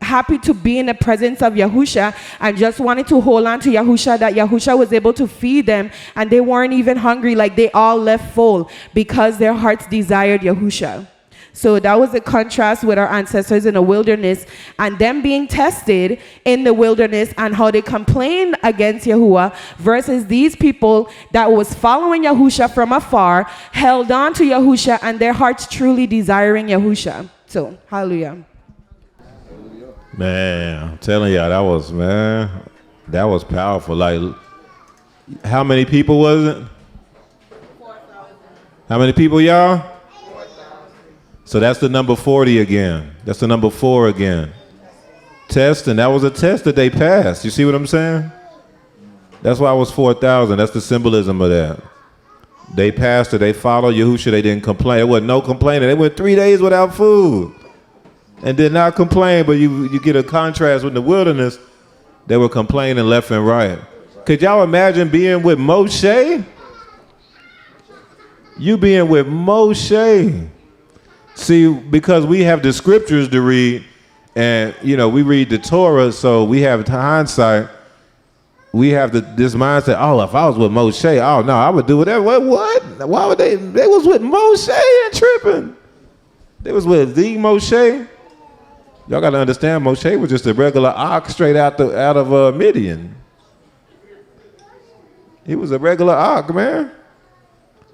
happy to be in the presence of Yahusha and just wanted to hold on to Yahusha, that Yahusha was able to feed them, and they weren't even hungry. Like they all left full because their hearts desired Yahusha. So that was a contrast with our ancestors in the wilderness and them being tested in the wilderness and how they complained against Yahuwah versus these people that was following Yahusha from afar, held on to Yahusha, and their hearts truly desiring Yahusha. So, hallelujah. Man, I'm telling y'all, that was powerful. Like, how many people was it? 4,000. How many people, y'all? So that's the number 40 again. That's the number 4 again. Test, and that was a test that they passed. You see what I'm saying? That's why it was 4,000. That's the symbolism of that. They passed it. They followed Yahusha. They didn't complain. There wasn't no complaining. They went 3 days without food and did not complain. But you get a contrast with the wilderness. They were complaining left and right. Could y'all imagine being with Moshe? You being with Moshe. See, because we have the scriptures to read, and we read the Torah, so we have hindsight. We have this mindset. Oh, if I was with Moshe, oh no, I would do whatever. What? Why would they? They was with Moshe and tripping. They was with the Moshe. Y'all got to understand, Moshe was just a regular ox straight out of Midian. He was a regular ox, man.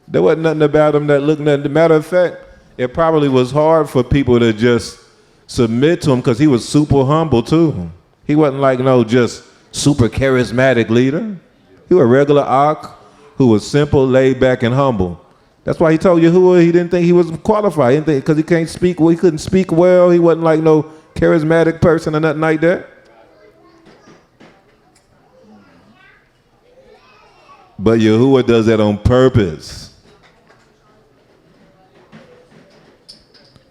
There wasn't nothing about him that looked nothing. Matter of fact, it probably was hard for people to just submit to him because he was super humble too. He wasn't like no just super charismatic leader. He was a regular ox who was simple, laid back, and humble. That's why he told Yahuwah he didn't think he was qualified. He didn't think because he can't speak well, he couldn't speak well. He wasn't like no charismatic person or nothing like that. But Yahuwah does that on purpose.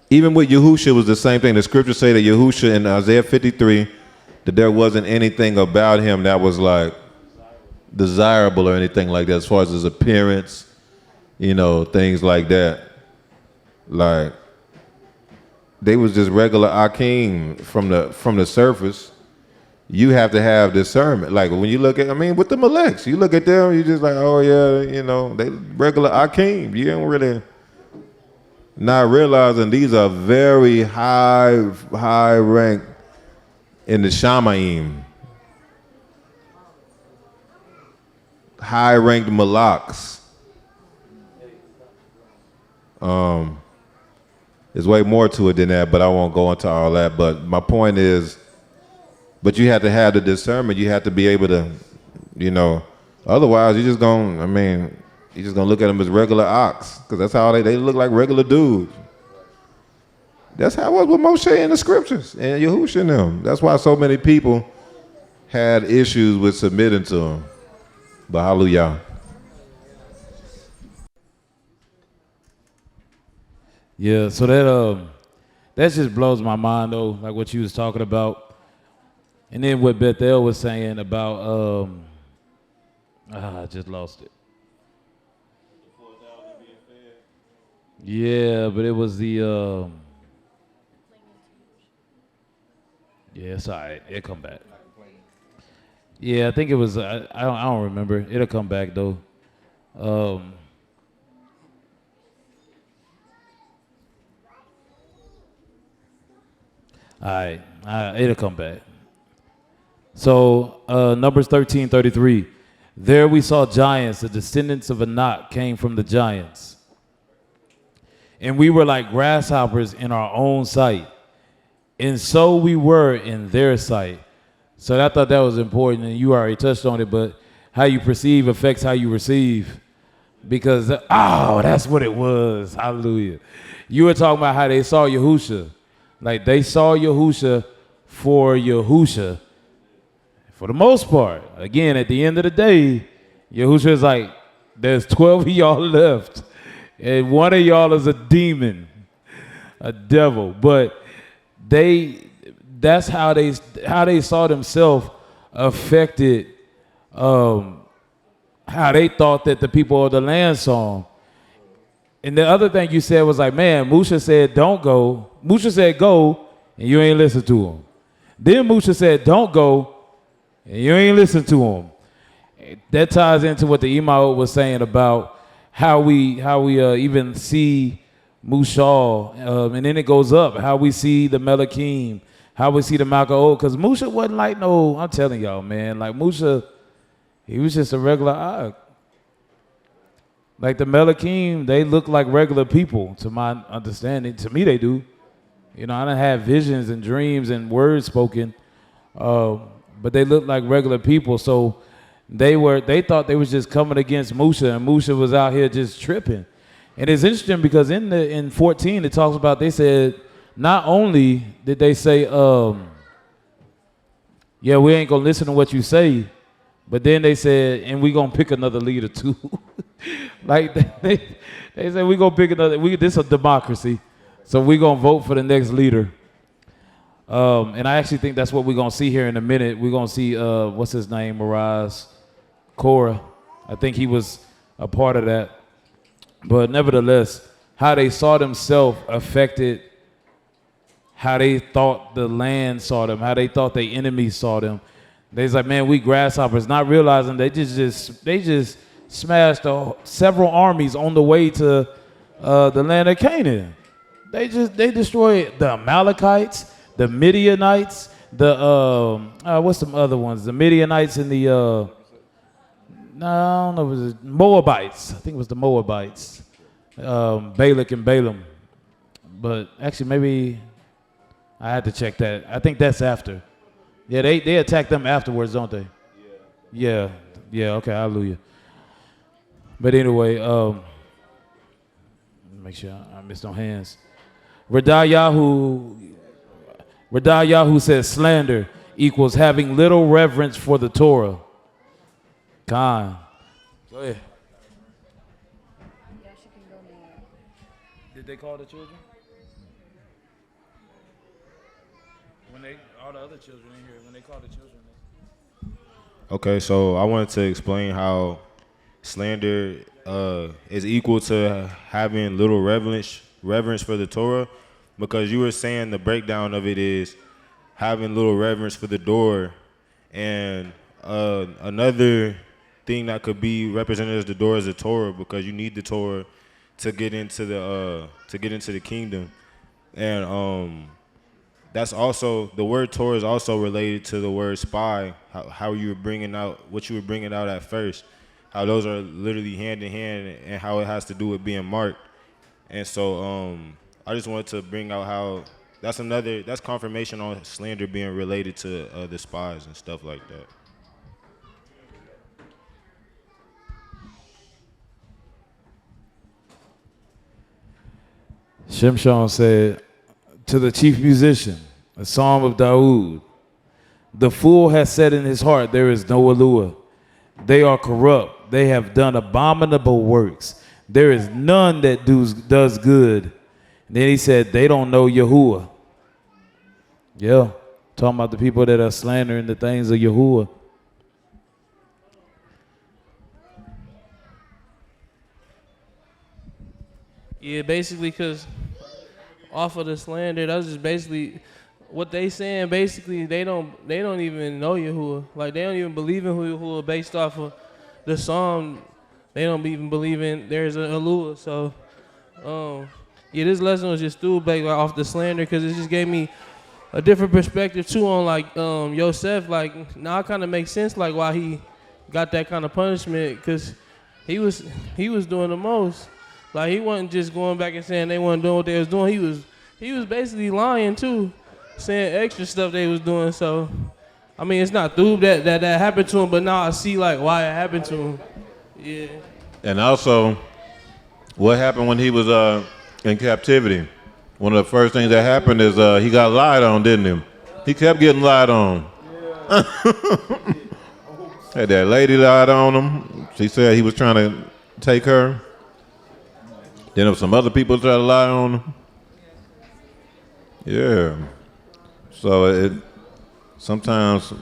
Even with Yahusha, it was the same thing. The scriptures say that Yahusha in Isaiah 53, that there wasn't anything about him that was like, desirable or anything like that as far as his appearance, you know, things like that. Like, they was just regular Akeem from the surface. You have to have discernment. Like when you look at, I mean, with the Maleks, you look at them, you just like, oh yeah, you know, they regular Akeem. You don't really not realizing these are very high rank in the Shamaim. High ranked Malaks. There's way more to it than that, but I won't go into all that. But my point is, but you have to have the discernment. You have to be able to, you know, otherwise you're just gonna, you're just gonna look at them as regular ox, because that's how they look like regular dudes. That's how it was with Moshe in the scriptures and Yahushua and them. That's why so many people had issues with submitting to him. But hallelujah. Yeah, so that just blows my mind though, like what you was talking about. And then what Bethel was saying about I just lost it. Yeah, but it was the yeah, it's all right. It'll come back. Yeah, I think it was I don't remember. It'll come back though. All right, it'll come back. So Numbers 13:33. There we saw giants, the descendants of Anak came from the giants. And we were like grasshoppers in our own sight. And so we were in their sight. So I thought that was important, and you already touched on it, but how you perceive affects how you receive. Because, that's what it was. Hallelujah. You were talking about how they saw Yahusha. Like they saw Yahusha for Yahusha. For the most part. Again, at the end of the day, Yahusha is like, there's 12 of y'all left. And one of y'all is a demon, a devil. But that's how they saw themselves affected how they thought that the people of the land saw them. And the other thing you said was like, man, Musha said don't go. Musha said go, and you ain't listen to him. Then Musha said don't go, and you ain't listen to him. That ties into what the Imam was saying about how we even see Mushal, and then it goes up, how we see the Melakim, how we see the Malkaot, because Musha wasn't like no, I'm telling y'all, man, like Musha, he was just a regular Og. Like the Melakim, they look like regular people, to my understanding. To me, they do. You know, I done had visions and dreams and words spoken, but they look like regular people. So they thought they was just coming against Musha, and Musha was out here just tripping. And it's interesting because in 14 it talks about, they said not only did they say, yeah, we ain't gonna listen to what you say, but then they said, and we gonna pick another leader too. Like they said, we gonna pick another. This is a democracy, so we gonna vote for the next leader. And I actually think that's what we're gonna see here in a minute. We're gonna see what's his name, Miraz Korah. I think he was a part of that. But nevertheless, how they saw themselves affected how they thought the land saw them, how they thought their enemies saw them. They's like, man, we grasshoppers, not realizing they just smashed several armies on the way to the land of Canaan. They destroyed the Amalekites, the Midianites, what's some other ones? The Midianites and the I don't know, it was the Moabites. I think it was the Moabites, Balak and Balaam. But actually, maybe I had to check that. I think that's after. Yeah, they attack them afterwards, don't they? Yeah. Yeah, okay, hallelujah. But anyway, make sure I missed no hands. Radayahu says slander equals having little reverence for the Torah. Khan. Go ahead. Did they call the children? All the other children in here, when they call the children. Okay, so I wanted to explain how slander is equal to having little reverence for the Torah, because you were saying the breakdown of it is having little reverence for the door, and another thing that could be represented as the door is the Torah, because you need the Torah to get into the kingdom, and that's also, the word Torah is also related to the word spy. How you were bringing out what you were bringing out at first, how those are literally hand in hand, and how it has to do with being marked. And so I just wanted to bring out how that's confirmation on slander being related to the spies and stuff like that. Shimshon said to the chief musician, a psalm of Daoud, the fool has said in his heart, there is no Eluah. They are corrupt. They have done abominable works. There is none that does good. And then he said, they don't know Yahuwah. Yeah, talking about the people that are slandering the things of Yahuwah. Yeah, basically, because off of the slander, that's just basically what they saying. Basically, they don't even know Yahuwah. Like, they don't even believe in Yahuwah based off of the psalm. They don't even believe in there's a Eluah. So, yeah, this lesson was just through like off the slander, because it just gave me a different perspective too on like Yosef. Like, now it kind of makes sense like why he got that kind of punishment, because he was doing the most. Like, he wasn't just going back and saying they weren't doing what they was doing. He was basically lying too, saying extra stuff they was doing. So, I mean, it's not through that happened to him, but now I see like why it happened to him. Yeah. And also, what happened when he was in captivity? One of the first things that happened is he got lied on, didn't he? He kept getting lied on. Yeah. Had that lady lied on him. She said he was trying to take her. Then some other people tried to lie on him. Yeah. So sometimes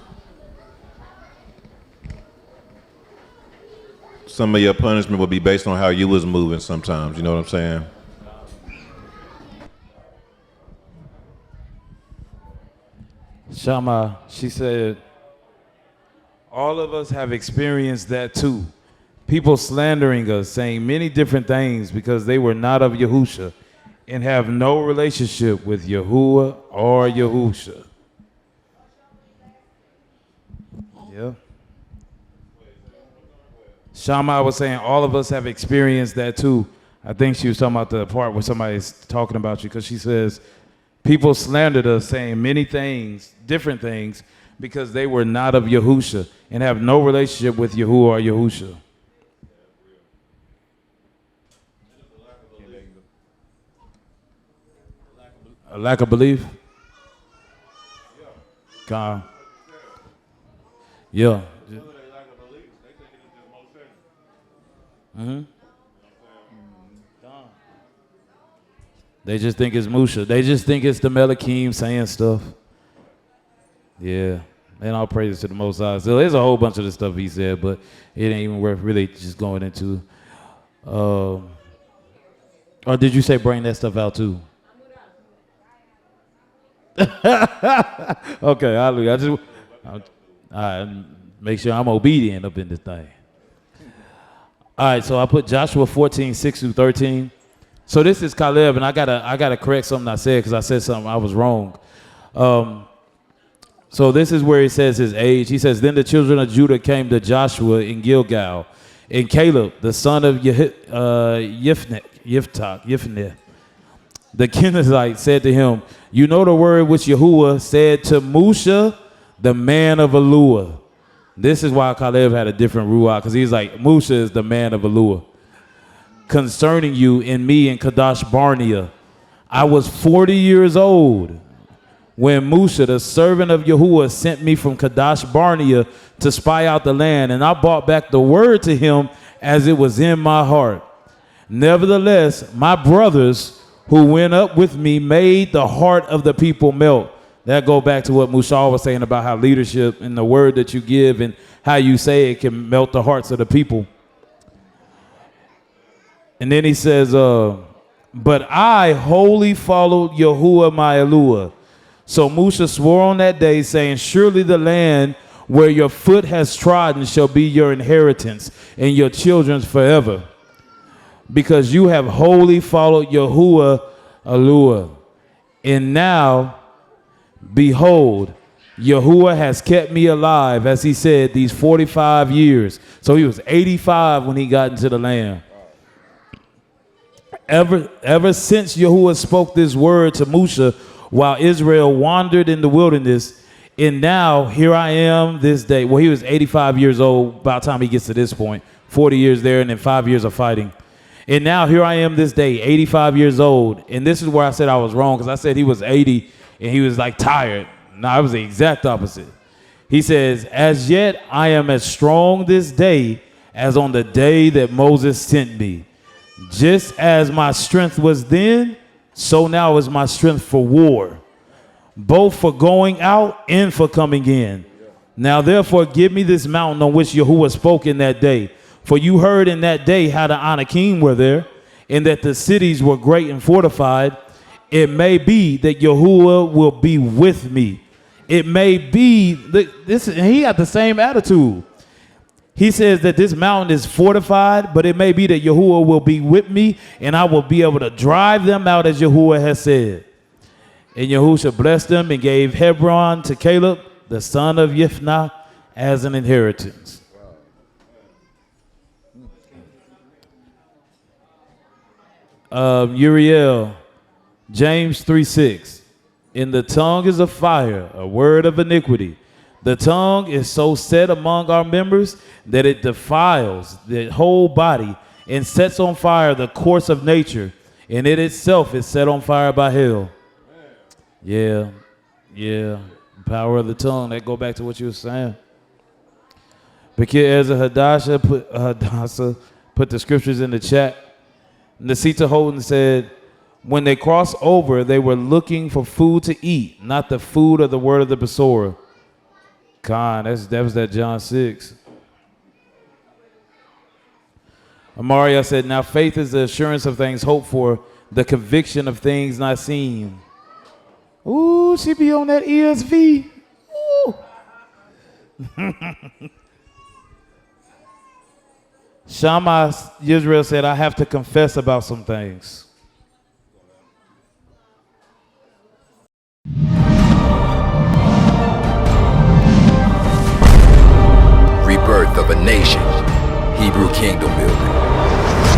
some of your punishment will be based on how you was moving sometimes, you know what I'm saying? Shama, she said, all of us have experienced that too. People slandering us, saying many different things because they were not of Yahusha and have no relationship with Yahuwah or Yahusha. Yeah. Shama was saying all of us have experienced that too. I think she was talking about the part where somebody's talking about you, because she says people slandered us, saying many things, different things, because they were not of Yahusha and have no relationship with Yahuwah or Yahusha. A lack of belief? God. Yeah. Mm-hmm. They just think it's Musha. They just think it's the Melakim saying stuff. Yeah. And all praises to the Most High. So there's a whole bunch of the stuff he said, but it ain't even worth really just going into. Or did you say bring that stuff out too? Okay, hallelujah. I make sure I'm obedient up in this thing. All right, so I put Joshua 14:6-13. So this is Caleb, and I gotta correct something I said, because I said something I was wrong. So this is where he says his age. He says, then the children of Judah came to Joshua in Gilgal, and Caleb, the son of Yiftach, the Kenizzite, said to him, you know the word which Yahuwah said to Musha, the man of Eluah. This is why Caleb had a different ruach, because he's like, Musha is the man of Eluah. Concerning you and me in Kadesh Barnea, I was 40 years old when Musha, the servant of Yahuwah, sent me from Kadesh Barnea to spy out the land, and I brought back the word to him as it was in my heart. Nevertheless, my brothers who went up with me made the heart of the people melt. That go back to what Mushal was saying about how leadership and the word that you give and how you say it can melt the hearts of the people. And then he says, but I wholly followed Yahuwah my Eluah. So Musa swore on that day, saying, surely the land where your foot has trodden shall be your inheritance and your children's forever, because you have wholly followed Yahuwah Eluah. And now, behold, Yahuwah has kept me alive, as he said, these 45 years. So he was 85 when he got into the land. Ever since Yahuwah spoke this word to Musa while Israel wandered in the wilderness, and now here I am this day. Well, he was 85 years old by the time he gets to this point, 40 years there and then 5 years of fighting. And now here I am this day, 85 years old. And this is where I said I was wrong, because I said he was 80 and he was like tired. No, it was the exact opposite. He says, as yet I am as strong this day as on the day that Moses sent me. Just as my strength was then, so now is my strength for war, both for going out and for coming in. Now therefore give me this mountain on which Yahuwah spoke in that day. For you heard in that day how the Anakim were there, and that the cities were great and fortified. It may be that Yahuwah will be with me. It may be this, and he got the same attitude. He says that this mountain is fortified, but it may be that Yahuwah will be with me, and I will be able to drive them out as Yahuwah has said. And Yahusha blessed them and gave Hebron to Caleb, the son of Yephthah, as an inheritance. Uriel, James 3:6. In the tongue is a fire, a word of iniquity. The tongue is so set among our members that it defiles the whole body and sets on fire the course of nature, and it itself is set on fire by hell. Yeah. Power of the tongue. That go back to what you were saying. Bekir Ezra Hadassah put the scriptures in the chat. Nasita Holden said, when they crossed over, they were looking for food to eat, not the food of the word of the Besorah. Khan, that was that John 6. Amaria said, now faith is the assurance of things hoped for, the conviction of things not seen. Ooh, she be on that ESV. Ooh. Shammah Israel said, I have to confess about some things. Rebirth of a nation. Hebrew kingdom building.